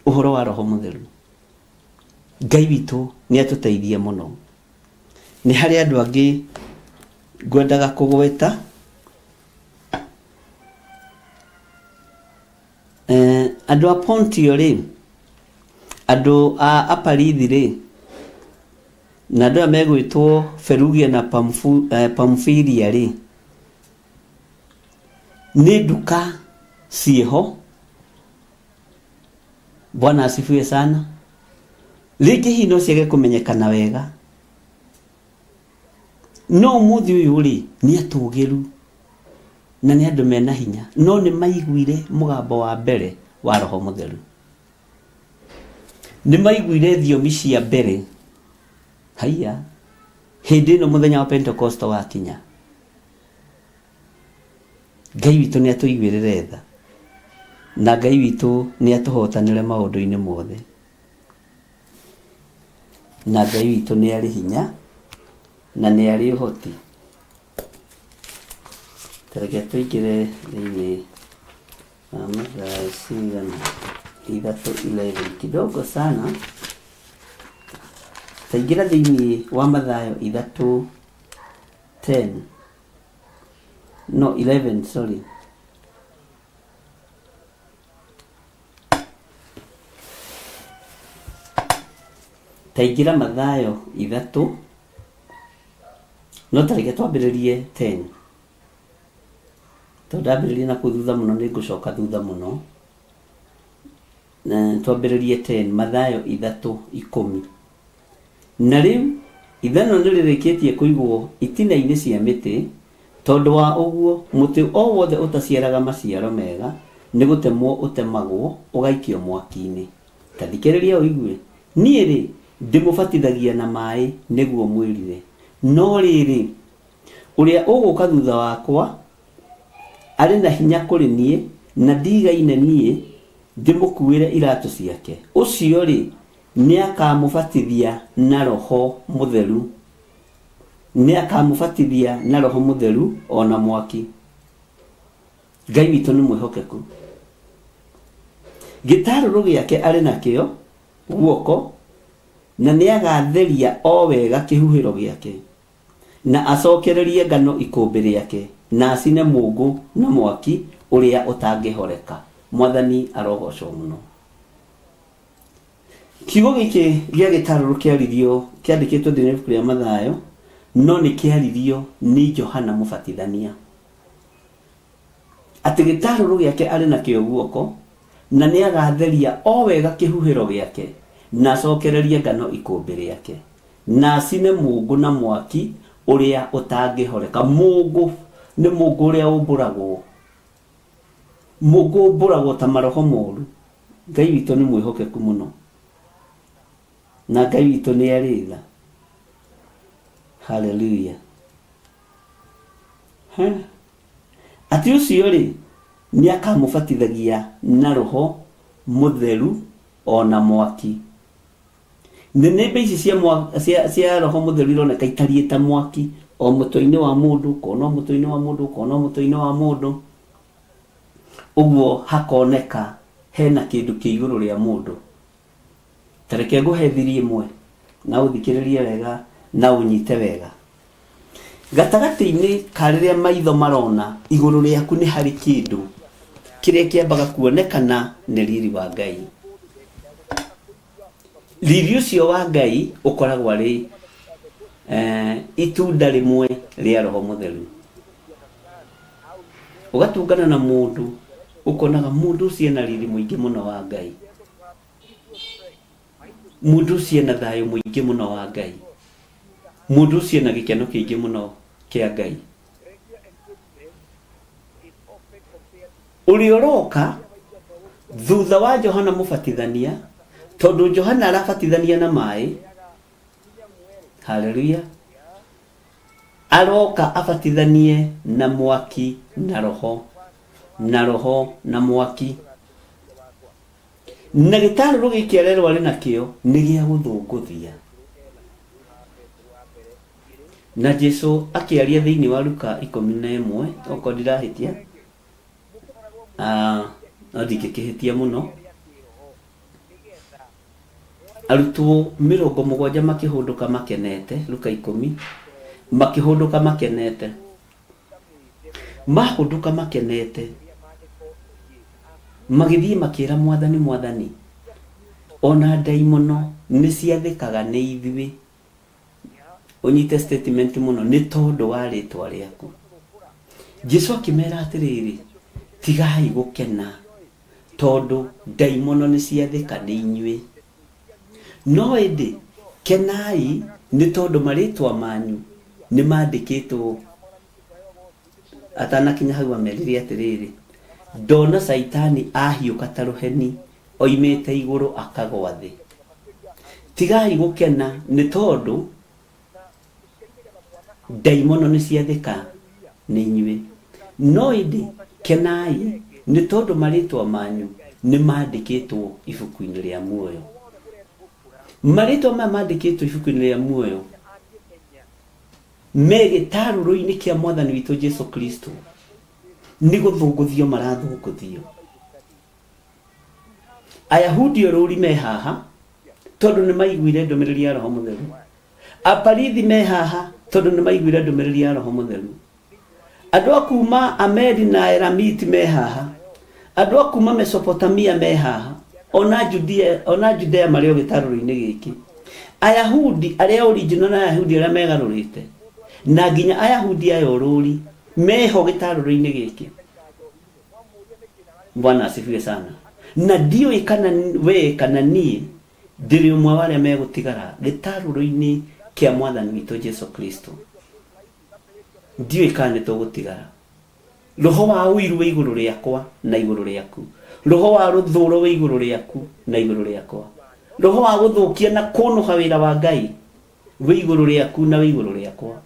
ũhoro wa Roho Mũtheru. Ngai witũ nĩ atũteithie mũno. Nĩ harĩ andũ angĩ ngwendaga kũgweta, andũ a Pontio rĩ, andũ a Aparithi rĩ, na andũ megwĩtwo Perugia na Pamfilia rĩ, nĩ nduka ciĩho. Bwana asifiwe sana. Rĩngĩ hihi no ciage kũmenyekana wega, no mũthĩ ũyũ rĩ nĩ atũgĩru na nĩ andũ mena hinya, no nĩ maiguire mũgambo wa mbere wa Roho Mũtheru. Nĩ maiguire thiomi cia mbere. Haiya, hĩndĩ ĩno mũthenya wa Pentecost wakinya, Ngai witũ nĩ atũiguĩrĩre tha, na Ngai witũ nĩ atũhotanĩre maũndũ-inĩ mothe, na Ngai witũ nĩ arĩ hinya na nĩ arĩ ũhoti. Tareke tũingĩre thĩinĩ wa Mathayo cigana 3:11 kidogo sana. Taingĩra thĩinĩ wa Mathayo 3:10, no 11, sorry. taingira Mathayo 3 no tareke twambĩrĩrie 10 tondambĩrĩrie na kuthutha mũno nĩ ngũcoka thutha mũno na twambĩrĩrie 10 Mathayo 3:10 na rĩu ithano nĩ rĩrĩkĩtie kũigwo itina-inĩ cia mĩtĩ tondũ wa ũguo mũtĩ o wothe ũtaciaraga maciaro mega nĩ gũtemwo ũtemagwo ũgaikio mwaki-inĩ. Tathikĩrĩria ũigue, niĩ rĩ ndĩmũbatithagia na maĩ nĩguo mwĩrire, no rĩrĩ ũrĩa ũgũka thutha wakwa arĩ na hinya kũrĩ niĩ na ndigaine niĩ ndĩmũkuĩre iratũ ciake. Ũcio rĩ nĩ akamũbatithia na Roho Mũtheru, nĩ akamũbatithia na Roho Mũtheru ona mwaki. Ngai witũ nĩ mwĩhokeku. Gĩtarũrũ gĩake arĩ nakĩo guoko na nĩ agatheria o wega kĩhuhĩro gĩake na acokererie ngano ikũmbĩ rĩake na acine mũngũ na mwaki ũrĩa ũtangĩhoreka. Mwathani arogocwo mũno. Kiugo gĩkĩ gĩa gĩtarũrũ kĩaririo kĩandĩkĩtwo thĩinĩ wa ibuku rĩa Mathayo no nĩ kĩaririo nĩ Johana Mũbatithania. Atĩ gĩtarũrũ gĩake arĩ nakĩo guoko na nĩ agatheria o wega kĩhuhĩro gĩake na acokererie ngano ikũmbĩ rĩake na acine mũngũ na mwaki ũrĩa ũtangĩhoreka. Mũngũ nĩ mũngũ ũrĩa ũmbũragwo, mũngũ ũmbũragwo ta maroho moru. Ngai witũ nĩ mwĩhokeku mũno na Ngai witũ nĩ arĩ tha. Hallelujah. Atĩ ũcio rĩ nĩ akamũbatithagia na Roho Mũtheru ona mwaki. Nĩnĩmbe ici cia Roho Mũtheru ironeka itariĩ ta mwaki, o mũtwe-inĩ wa mũndũ, kona mũtwe-inĩ wa mũndũ, kona mũtwe-inĩ wa mũndũ. Ũguo hakoneka hena kĩndũ kĩ igũrũ rĩa mũndũ. Tareke ngũhe thiri ĩmwe na ũthikĩrĩrie wega na ũnyite wega. Gatagatĩ-inĩ ka rĩrĩa maitho marona igũrũ rĩaku nĩ harĩ kĩndũ kĩrĩa kĩambaga kuonekana nĩ riri wa Ngai. Riri ũcio wa Ngai ũkoragwo arĩ itunda rĩmwe rĩa Roho Mũtheru. Ũgatungana na mũndũ ũkonaga mũndũ ũcio ena riri mũingĩ mũno wa Ngai, mũndũ ũcio ena thayũ mũingĩ mũno wa Ngai, mũndũ ũcio ena gĩkeno kĩingĩ mũno kĩa Ngai. Ũrĩa ũroka thutha wa Johana Mũbatithania, tondũ Johana arabatithania na maĩ. Haleluya. Aroka abatithanie na mwaki na Roho, na Roho na mwaki. Na gĩtarũrũ gĩkĩ arerwo arĩ nakĩo nĩ gĩa gũthũngũthia. Na Jesũ akĩaria thĩinĩ wa Luka 11 okorwo ndirahĩtia, no ndingĩkĩhĩtia mũno. Arutwo 70 makĩhũndũka makenete, Luka 10 makĩhũndũka makenete. Mahũndũka makenete magĩthiĩ makĩra Mwathani, Mwathani, ona ndaimono nĩ ciathĩkaga nĩ ithuĩ. Unyite statement mũno nĩ tondũ wa rĩtwa rĩaku. Jesũ akĩmera atĩrĩrĩ, tigai gũkena tondũ ndaimono nĩ ciathĩka nĩ inyuĩ, no ĩndĩ kenai nĩ tondũ marĩtwa manyu nĩ mandĩkĩtwo. Atanakinya hau amerire atĩrĩrĩ, ndona Saitani ahiũka ta rũheni oimĩte igũrũ akagwa thĩ. Tigai gũkena nĩ tondũ ndaimono nĩ ciathĩka nĩ inyuĩ, no ĩndĩ kenai nĩ tondũ marĩtwa manyu nĩ mandĩkĩtwo ibuku-inĩ rĩa muoyo. Marĩtwa maya mandĩkĩtwo ibuku-inĩ rĩa muoyo me gĩtarũrũ-inĩ kĩa Mwathani witũ Jesũ Kristo. Nĩ gũthũngũthio marathũngũthio. Ayahudi orũri me haha tondũ nĩ maiguire ndũmĩrĩri ya Roho Mũtheru. Aparithi me haha tondũ nĩ maiguire ndũmĩrĩri ya Roho Mũtheru. Andũ a kuma Amedi na Elamiti me haha, andũ a kuma Mesopotamia me haha, ona Judea marĩ o gĩtarũrũ-inĩ gĩkĩ. Ayahudi aria original na Ayahudi aria megarurite na nginya Ayahudi ayo ruri meho gitaruro-ini giki. Bwana asifiwe sana. Na ndio ikana we kana nie ndiri umwe wale megutigara gitaruro-ini kia mwathani witu Jesu Kristo. Ndio ikane tugutigara. Roho wa uiru we iguru riakwa na iguru riaku. Roho wa ruthuro we iguru riaku na iguru riakwa. Roho wa guthukia na kunuha wira wa Ngai we iguru riaku na we iguru riakwa.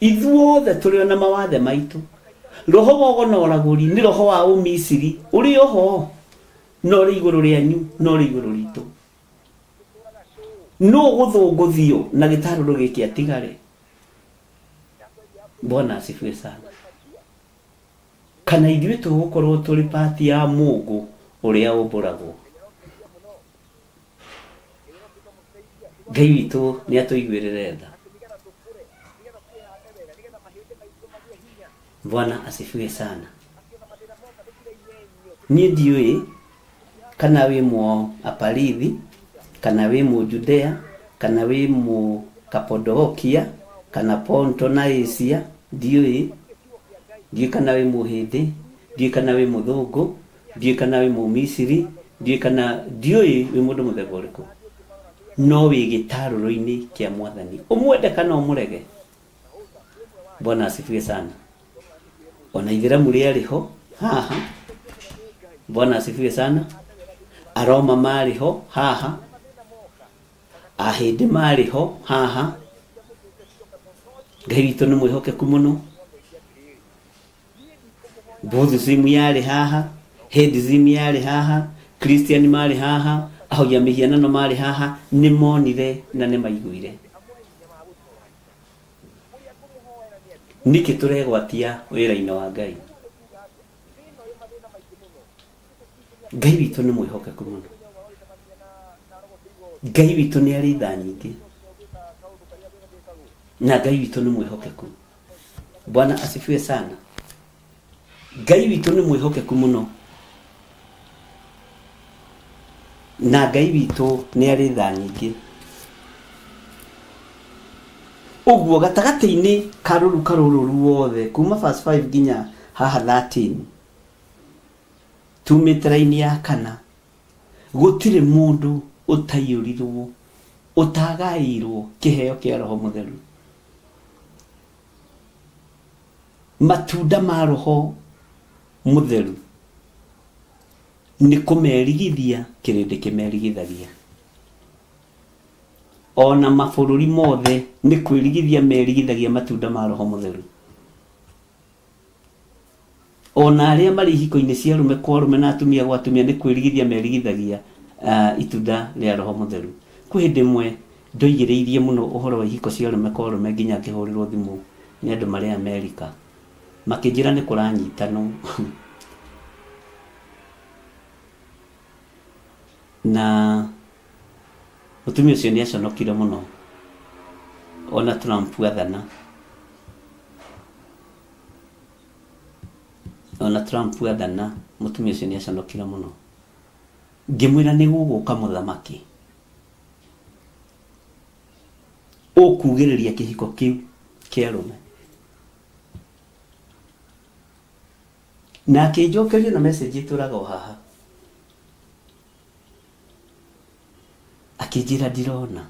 Ithuothe turi na mawathe maitu. Roho wa gonoraguri ni roho wa umisiri uri oho no ri iguru rianyu no ri iguru ritu. No guthunguthio na gitaruro giki atigare. Bwana asifiwe sana. Kana ithuĩ tũgũkorwo tũrĩ pati ya Mungu ũrĩa ũmbũragwo. Ngai witũ nĩ atũiguĩrĩre tha. Bwana asifiwe sana. Niĩ ndiũĩ kana wĩ mũ Aparithi, kana wĩ mũ Judea, kana wĩ mũ Kapadokia, kana Ponto na Asia, ndiũĩ. Ndiũĩ kana wĩ Mũhĩndĩ, ndiũĩ kana wĩ Mũthũngũ, ndiũĩ kana wĩ Mũmisiri, ndiũĩ kana ndiũĩ wĩ mũndũ mũthemba ũrĩkũ. No wĩ gĩtarũrũ-inĩ kĩa Mwathani. Ũmwende kana ũmũrege. Bwana asifiwe sana. Ona Ithĩramu rĩarĩho haha. Bwana asifiwe sana. Aroma marĩho haha. Ahĩndĩ marĩho haha. Ngai witũ nĩ mwĩhokeku mũno. Buddhism yari haha, Hinduism yari haha, Christian mari haha, ahoya mihianano mari haha, ni monire na ni maiguire. Niki turegwatia wira-ini wa Ngai. Ngai witũ nĩ mwĩhokeku mũno. Ngai witũ nĩ arĩ tha nyingĩ. Na Ngai witũ nĩ mwĩhokeku. Bwana asifiwe sana. Ngai witũ nĩ mwĩhokeku mũno. Na Ngai witũ nĩ arĩ tha nyingĩ. Ũguo gatagatĩ-inĩ karũrũ ruothe kuma verse 5 nginya haha 13 tumĩte raini ya kana gũtirĩ mũndũ ũtaiyũrirwo ũtagaĩirwo kĩheo kĩa Roho Mũtheru. Matunda ma Roho Mũtheru nĩ kũmerigithia kĩrĩndĩ kĩmerigithagia. Ona mabũrũri mothe nĩ kwĩrigithia merigithagia matunda ma Roho Mũtheru. Ona arĩa marĩ ihiko-inĩ cia arũme kwa arũme na atumia gwa atumia nĩ kwĩrigithia merigithagia itunda rĩa Roho Mũtheru. Kwĩ hĩndĩ ĩmwe ndoigĩrĩirie mũno ũhoro wa ihiko cia arũme kwa arũme nginya ngĩhũrĩrwo thimũ nĩ andũ marĩ Amerika. Makĩnjĩra nĩ kũranyitanwo. Na mũtumia ũcio nĩ aconokire mũno. Ona Trump athana. Ona Trump athana mũtumia ũcio nĩ aconokire mũno. Ngĩmwĩra nĩ gũgũka mũthamaki. Ũkugĩrĩria kĩhiko kĩu kĩa arũme. Na akĩnjokeria na message ĩtũraga o haha. Akĩnjĩra ndirona.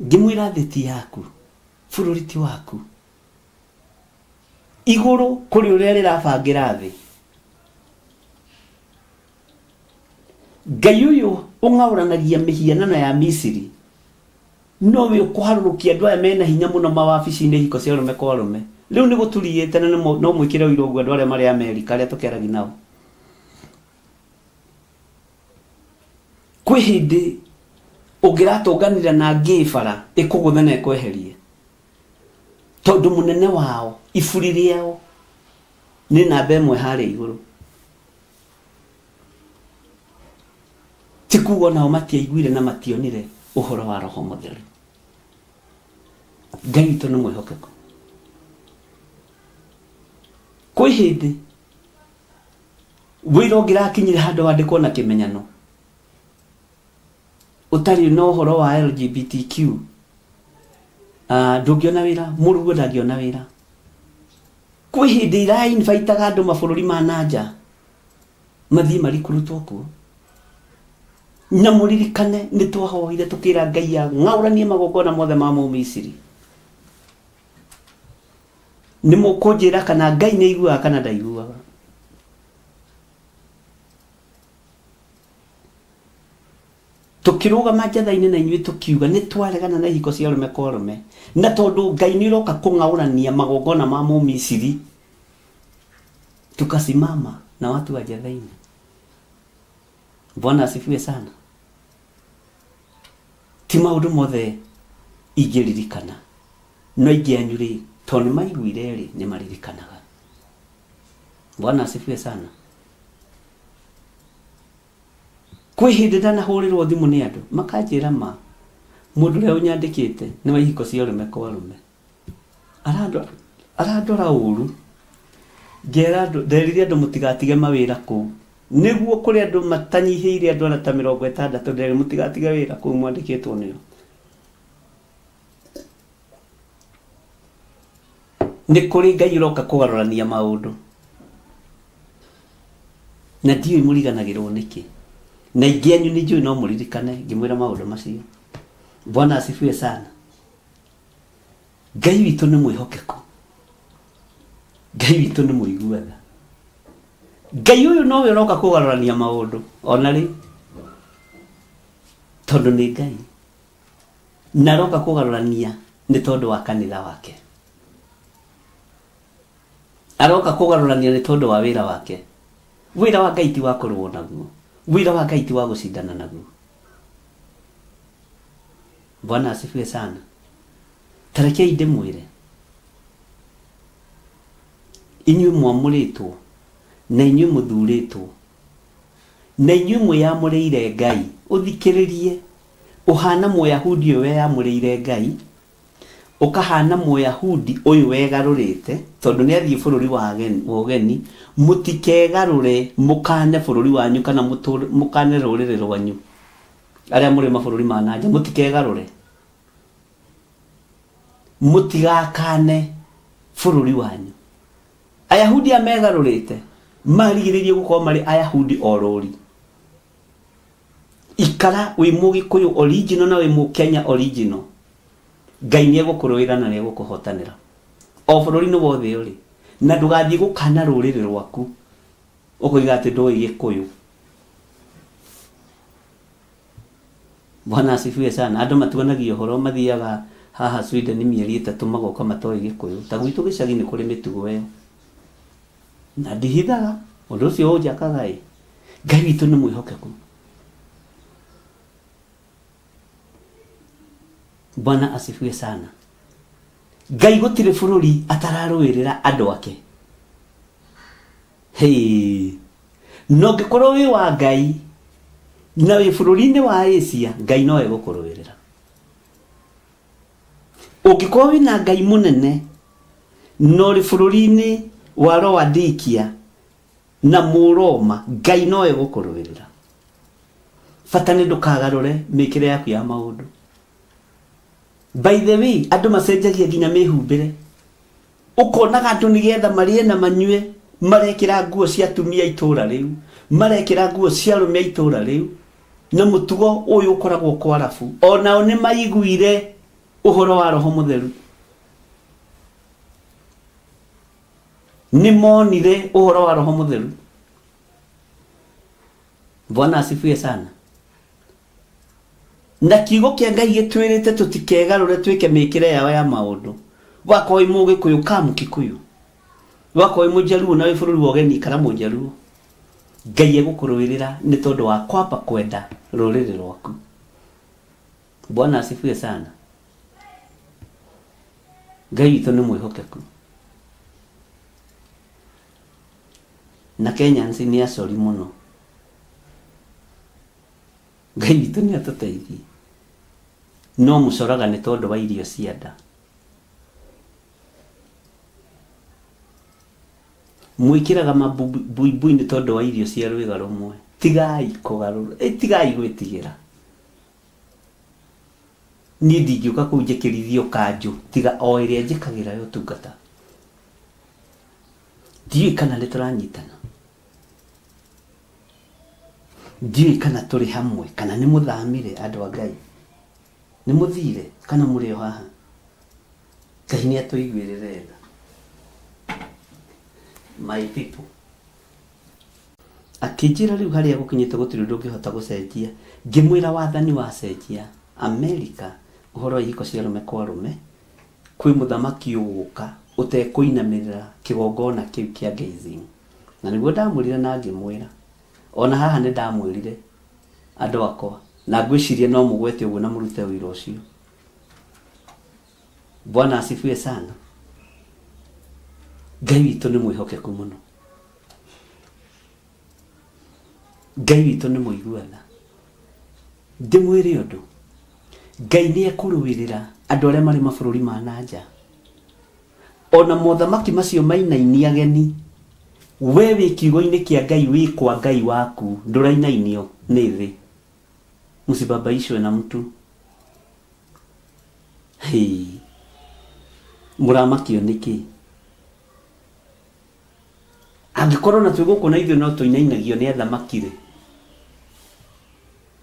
Ngĩmwĩra thĩ ti yaku, bũrũri ti waku. Igũrũ kũrĩ ũrĩa rĩrabangĩra thĩ. Ngai ũyũ ũng'aũranagia mĩhianano ya Misiri no we ũkũharũrũkia andũ aya mena hinya mũno mawabici-inĩ ihiko cia arũme kwa arũme. Rĩu nĩ gũturiĩte na no mwĩkĩre ũira ũguo andũ arĩa marĩ Amerika arĩa tũkĩaragia nao. Kwĩ hĩndĩ ũngĩratũnganĩra na ngĩbara ĩkũgũtha na ĩkweherie. Tondũ mũnene wao iburi rĩao nĩ namba ĩmwe harĩa igũrũ. Ti kuuga nao matiaiguire na mationire ũhoro wa Roho Mũtheru. Ngai witũ nĩ mwĩhokeku. Kwĩ hĩndĩ wĩra ũngĩrakinyire handũ wandĩkwo na kĩmenyano utari no horo wa LGBTQ ndungiona wira murugo ndagiona wira kwi hindi ira invite andu mabururi ma nanja mathii marikurutwo kuo na muririkane ni twahoire tukira Ngai ya ng'auranie magongona mothe ma Misiri ni mukunjira kana Ngai ni aiguaga kana ndaiguaga tukirugama njatha-ini na inyuĩ tukiuga ni twaregana na ihiko cia rume kwa rume na tondu Ngai ni roka kung'aurania magongona ma Misiri tukasimama na watu wa njatha-ini. Bwana asifiwe sana. Ti maundu mothe ingĩririkana no ingĩanyu rĩ tondu maiguire rĩ nĩ maririkanaga. Bwana asifiwe sana. Kwi hindi ndanahũrĩrwo thimũ nĩ andũ makanjĩra ma mũndũ ũrĩa ũnyandĩkĩte nĩ wa ihiko cia ũrũme kwa ũrũme arandora ũru ngera andũ nderire andũ mũtigatige mawĩra kũu nĩguo kũrĩ andũ matanyihĩire andũ ana ta 60 ndere mũtigatige wĩra kũu mwandĩkĩtwo nĩo nĩ kũrĩ Ngai ũroka kũgarũrania maũndũ na ndiũĩ mũriganagĩrwo nĩkĩ na ingĩanyu nĩ njũĩ no mũririkane ngĩmwĩra maũndũ macio. Bwana asifiwe sana. Ngai witũ nĩ mwĩhokeku, Ngai witũ nĩ mũiguaga, Ngai ũyũ nowe ũroka kũgarũrania maũndũ ona rĩ tondu nĩ Ngai na roka kũgarũrania nĩ tondu wa kanitha wake, aroka kũgarũrania nĩ tondu wa wĩra wake. Wĩra wa Ngai ti wa kũrũo naguo, wĩra wa Ngai ti wa gũcindana naguo. Bwana asifiwe sana. Tarekei ndĩmwĩre inyuĩ mwamũrĩtwo na inyuĩ mũthurĩtwo na inyuĩ mwĩamũrĩire Ngai, ũthikĩrĩrie ũhana Mũyahudi ũyũ weyamũrĩire Ngai ukahana Mũyahudi ũyũ wegarũrĩte tondu nĩ athiĩ bũrũri wa ũgeni. Mũtikegarũre mũkane bũrũri wanyu kana mũkane rũrĩrĩ rwanyu arĩa mũrĩ mabũrũri ma nanja, mũtikegarũre mũtigakane bũrũri wanyu. Ayahudi amegarũrĩte marigĩrĩrie gũkorwo marĩ Ayahudi orori. Ikara wĩ Mũgĩkũyũ original na wĩ Mũkenya original, Ngai nĩ egũkũrũĩra na nĩ egũkũhotanĩra o bũrũri-inĩ wothe ũrĩ, na ndũgathiĩ gũkana rũrĩrĩ rwaku ũkoiga atĩ ndũĩ Gĩkũyũ. Bwana asifiwe sana. Andũ matuanagia ũhoro mathiaga haha Sweden mĩeri 3 magoka matoĩ Gĩkũyũ. Ta gwitũ gĩcagi nĩ kũrĩ mĩtugo ĩyo na ndihithaga ũndũ ũcio ũnjakaga ĩ. Ngai witũ nĩ mwĩhokeku. Bwana asifiwe sana. Ngai gũtirĩ bũrũri atararũĩrĩra andũ ake. No ngĩkorwo wĩ wa Ngai na wĩ bũrũri-inĩ wa Asia, Ngai no egũkũrũĩrĩra. Ũngĩkorwo wĩna Ngai mũnene no ũrĩ bũrũri-inĩ wa Laodikia na Mũroma, Ngai no egũkũrũĩrĩra. Bata nĩ ndũkagarũre mĩkĩre yaku ya maũndũ. By the way, andũ macenjagia nginya mĩhumbĩre. Ũkonaga andũ nĩgetha marĩe na manyue marekĩra nguo cia atumia itũra rĩu, marekĩra nguo cia arũme itũra rĩu, na mũtugo ũyũ ũkoragwo kwa Arabu. Onao nĩ maiguire ũhoro wa Roho Mũtheru, nĩ monire ũhoro wa Roho Mũtheru. Bwana asifiwe sana. Na kiugo kĩa Ngai gĩtwĩrĩte tũtikegarũre twĩke mĩkĩre yao ya maũndũ. Wakorwo wĩ Mũgĩkũyũ ka Mũkikuyu, wakorwo wĩ Mũjaluo na wĩ bũrũri wa ũgeni kana Mũjaluo, Ngai egũkũrũĩrĩra nĩ tondũ wa kwamba kwenda rũrĩrĩ rwaku. Bwana asifiwe sana. Ngai witũ nĩ mwĩhokeku. Na Kenyans nĩ acori mũno. Ngai witũ nĩ atũteithie. No mũcoraga nĩ tondũ wa irio cia nda. Mwĩkĩraga mabuibui nĩ tondũ wa irio cia rwĩga rũmwe. Tigai kũgarũra, tigai gwĩtigĩra. ni ndingiuka kuu njikirithio kanju tiga o iria njikagira yo tungata ndiĩ kana nĩtũranyitana ndiĩ kana tũrĩ hamwe kana nĩ mũthamire andũ a Ngai nĩ mũthire kana mũrĩ o haha Ngai nĩ atũiguĩrĩre tha my people akĩnjĩra rĩu harĩa gũkinyĩte gũtirĩ ũndũ ũngĩhota gũcenjia ngĩmwĩra wathani wa cenjia Amerika ũhoro wa ihiko cia arũme kwa arũme kwĩ mũthamaki ũgũka ũtekũinamĩrĩra kĩgongona kĩu kĩa gazing na nĩguo ndamwĩrire na ngĩmwĩra ona haha nĩ ndamwĩrire andũ akwa na ngwĩciria no mũgwete ũguo na mũrute wĩra ũcio Bwana asifiwe sana Ngai witũ nĩ mwĩhokeku mũno Ngai witũ nĩ mũiguana ndĩmwĩre ũndũ Ngai nĩ ekũrũĩrĩra andũ arĩa marĩ mabũrũri ma nanja ona mothamaki macio mainaini ageni we wĩ kiugo-inĩ kĩa Ngai wĩ kwa Ngai waku ndũrainainio nĩ thĩ msibabaishwe na mtu mũramakio nĩkĩ angĩkorwo na twĩgũkũ na ithuĩ no tũinainagio nĩ athamakire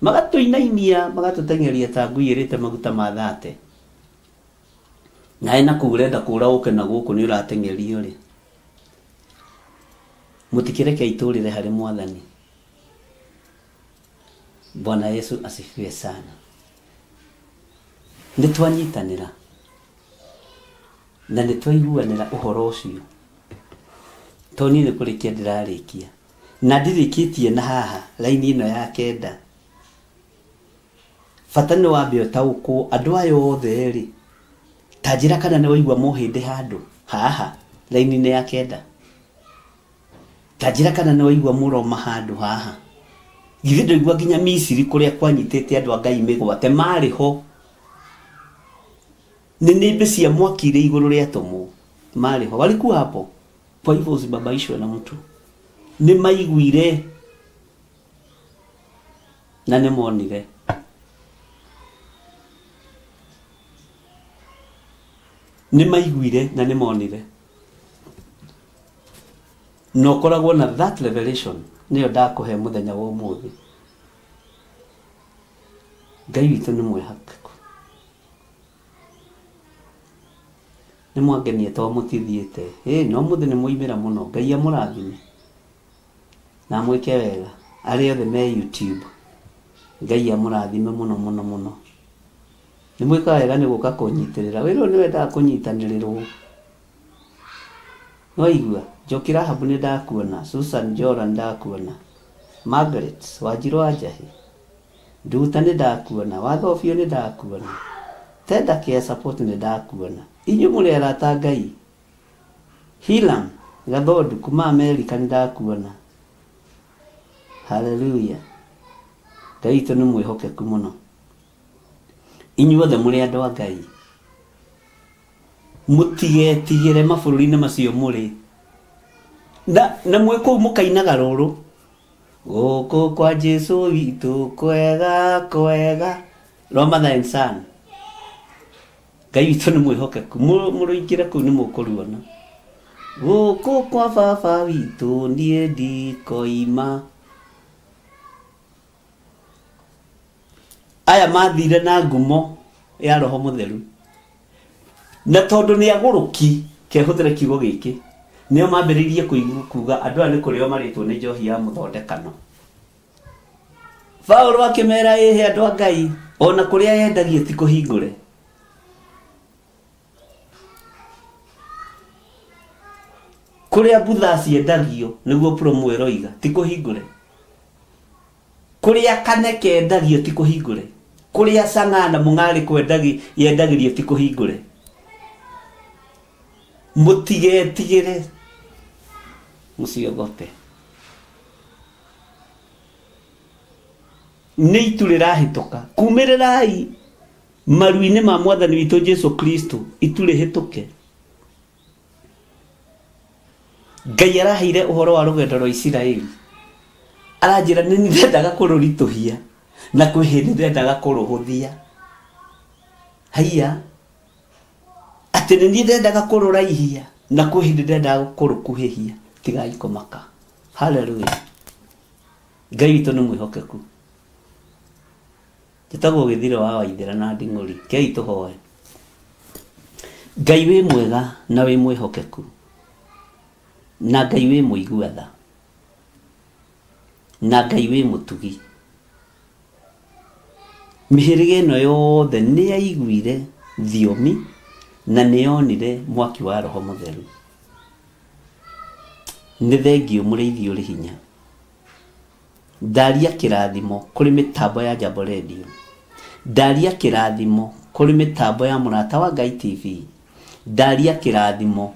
magatũinainia magatũteng'eria ta ngui ĩrĩte maguta ma thate nae na kũrenda kũra ũke na gũkũ nĩ ũrateng'erio rĩ mũtikĩreke itũrĩre harĩ mwathani Bwana Yesu asifiwe sana nĩtwanyitanĩra na nĩtwaiguanĩra ũhoro ũcio to niĩ nĩ kũrĩkia ndĩrarĩkia na ndirĩkĩtie na haha laini ĩno ya kenda bata nĩ wambe ũtaũkwo andũ aya othe rĩ ta njĩra kana nĩ waigua mohĩndĩ handũ haha laini-inĩ ya kenda ta njĩra kana nĩ waigua mũroma handũ haha githĩ ndũigua nginya Misiri kũrĩa kwanyitĩte andũ a Ngai mĩgwate marĩ ho nĩ nĩmbe cia mwaki irĩ igũrũ rĩa tũmũ marĩ ho walikuwa hapo kwa hivyo usibabaishwe na mtu nĩ maiguire na nĩ monire nĩ maiguire na nĩ monire no koragwo na that revelation nĩyo ndakũhe mũthenya wa ũmũthĩ Ngai witũ nĩ mwĩhokeku nĩ mwangenie to mũtithiĩte no mũthĩ nĩ mũimĩra mũno Ngai amũrathime na mwĩke wega arĩa othe me YouTube Ngai amũrathime mũno mũno mũno nĩ mwĩka wega nĩ gũka kũnyitĩrĩra wĩra ũyũ nĩ wendaga kũnyitanĩrĩrwo no igua Jokira Habu nĩ ndakuona Susan Jora ndakuona Margaret Wanjiru wa Njahi Nduta nĩ ndakuona Wathofio nĩ ndakuona Tenda Care Support nĩ ndakuona inyuĩ mũrĩ arata Ngai Hilam Gathodu kuma Amerika nĩ ndakuona haleluya Ngai witũ nĩ mwĩhokeku mũno inyuothe mũrĩ andũ a Ngai mũtigetigĩre mabũrũri-inĩ macio mũrĩ na mwĩkũu mũkainaga rũrũ gũkũ kwa Jesu witũ kwega kwega Roma the Son Ngai witũ nĩ mwĩhokeku mũrũingĩre kũu nĩ mũkũruona gũkũ kwa baba witũ niĩ ndikoima aya mathire na ngumo ya Roho Mũtheru na tondũ nĩ agũrũki kehũthĩre kiugo gĩkĩ nĩo mambĩrĩirie kuuga andũ aya nĩ kũrĩo marĩtwo nĩ njohi ya mũthondekano Paulo akĩmera andũ a Ngai ona kũrĩa yendagie ti kũhingũre kũrĩa butha ciendagio nĩguo promo eroiga ti kũhingũre kũrĩa kaneke endagio ti kũhingũre kũrĩa sang'ana mũng'arĩ yendagĩrio ti kũhingũre mũtigetigĩre mũciogope nĩ itu rĩrahĩtũka kumĩrĩrai maru-inĩ ma mwathani witũ Jesu Kristo itu rĩhĩtũke Ngai araheire ũhoro wa rũgendo rwa Isiraeli aranjĩra nĩ ndendaga kũrũritũhia na kwĩ hĩndĩ ndendaga kũrũhũthia haiya ati ni ndendaga kururaihia na kuhindi ndendaga kurukuhihia tigai kumaka. Hallelujah. Ngai witũ nĩ mwĩhokeku. Njĩtagwo Gĩthiro wa Waithĩra na Nding'ũri. Kei tũhoe. Ngai wĩ mwega na wĩ mwĩhokeku. Na Ngai wĩ mũigua-tha. Na Ngai wĩ mũtugi. Mĩhĩrĩga ĩno yothe nĩ yaiguire thiomi na nĩ yonire mwaki wa Roho Mũtheru. Nĩ thengio mũrĩithi ũrĩ hinya. Ndaria kĩrathimo kũrĩ mĩtambo ya Jambo Radio. Ndaria kĩrathimo kũrĩ mĩtambo ya Mũrata wa Ngai TV. Ndaria kĩrathimo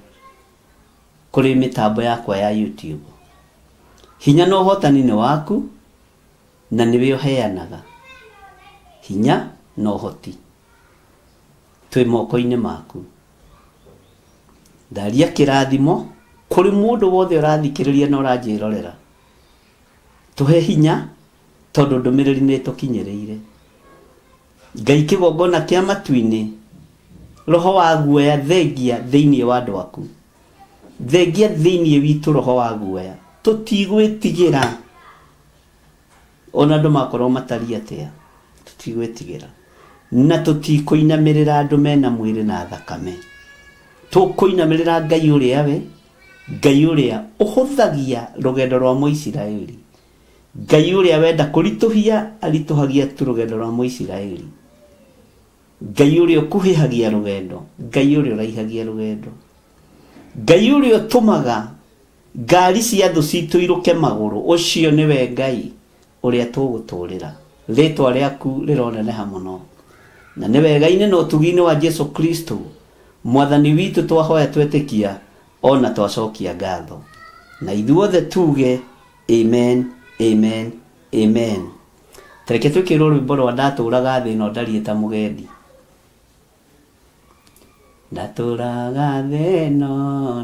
kũrĩ mĩtambo yakwa ya YouTube. Hinya na ũhotani nĩ waku na nĩwe ũheanaga. Hinya na ũhoti twĩ moko-inĩ maku. Ndaria kĩrathimo kũrĩ mũndũ wothe ũrathikĩrĩria na ũranjĩrorera. Tuhe hinya tondũ ndũmĩrĩri nĩ tũkinyĩrĩire. Ngai kĩgongona kĩa matu-inĩ, Roho wa guoya thengia thĩinĩ wa andũ aku. Thengia thĩinĩ witũ Roho wa guoya. Tũtigwĩtigĩra ona andũ makorwo matariĩ atĩa. Tũtigwĩtigĩra na tũtikũinamĩrĩra andũ mena mwĩrĩ na thakame. Tũkũinamĩrĩra Ngai ũrĩa we, Ngai ũrĩa ũhũthagia rũgendo rwa Mũisiraeli. Ngai ũrĩa wenda kũritũhia aritũhagia tu rũgendo rwa Mũisiraeli. Ngai ũrĩa ũkuhĩhagia rũgendo, Ngai ũrĩa ũraihagia rũgendo. Ngai ũrĩa ũtũmaga ngari cia thũ citũ irũke magũrũ. Ũcio nĩwe Ngai ũrĩa tũgũtũũrĩra. Rĩĩtwa rĩaku rĩroneneha mũno. Na nĩ wega-inĩ na ũtugi-inĩ wa Jesu Kristo, Mwathani witũ twahoya twetĩkia ona twacokia ngatho. Na ithuothe tuge amen, amen, amen. Tareke twĩkĩrwo rwĩmbo rwa ndatũũraga thĩ ĩno ndariĩ ta mũgendi. Ndatũũraga thĩ ĩno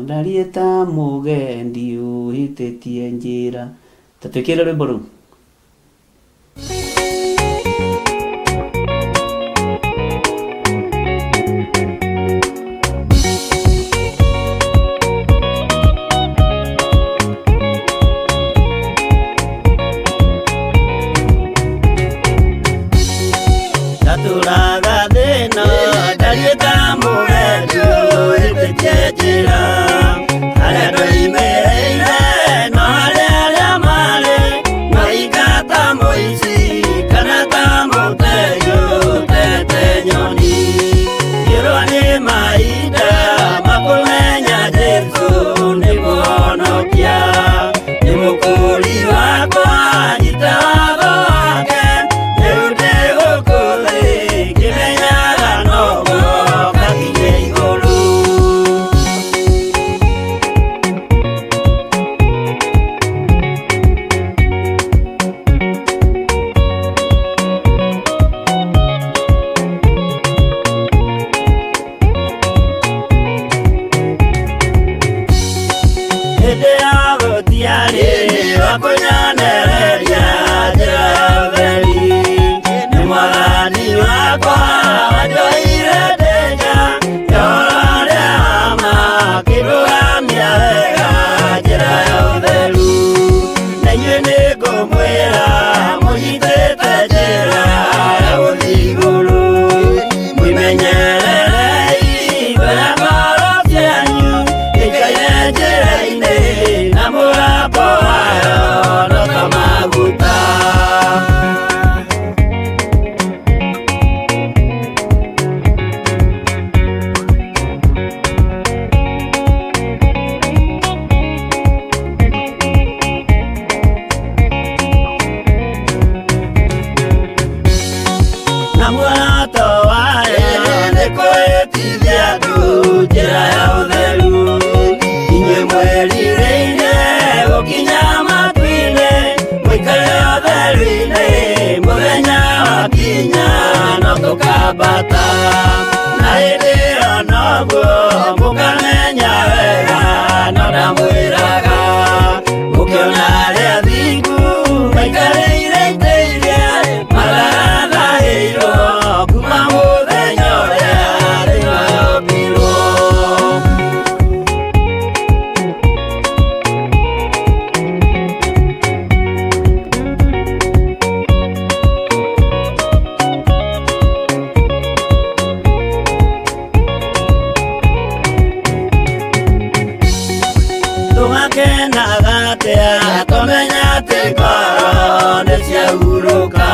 ndariĩ ta mũgendi ũhĩtĩtie njĩra. Ta twĩkĩre rwĩmbo rũu. tũkenaga atĩa tũmenya atĩ ngoro nĩciahurũka.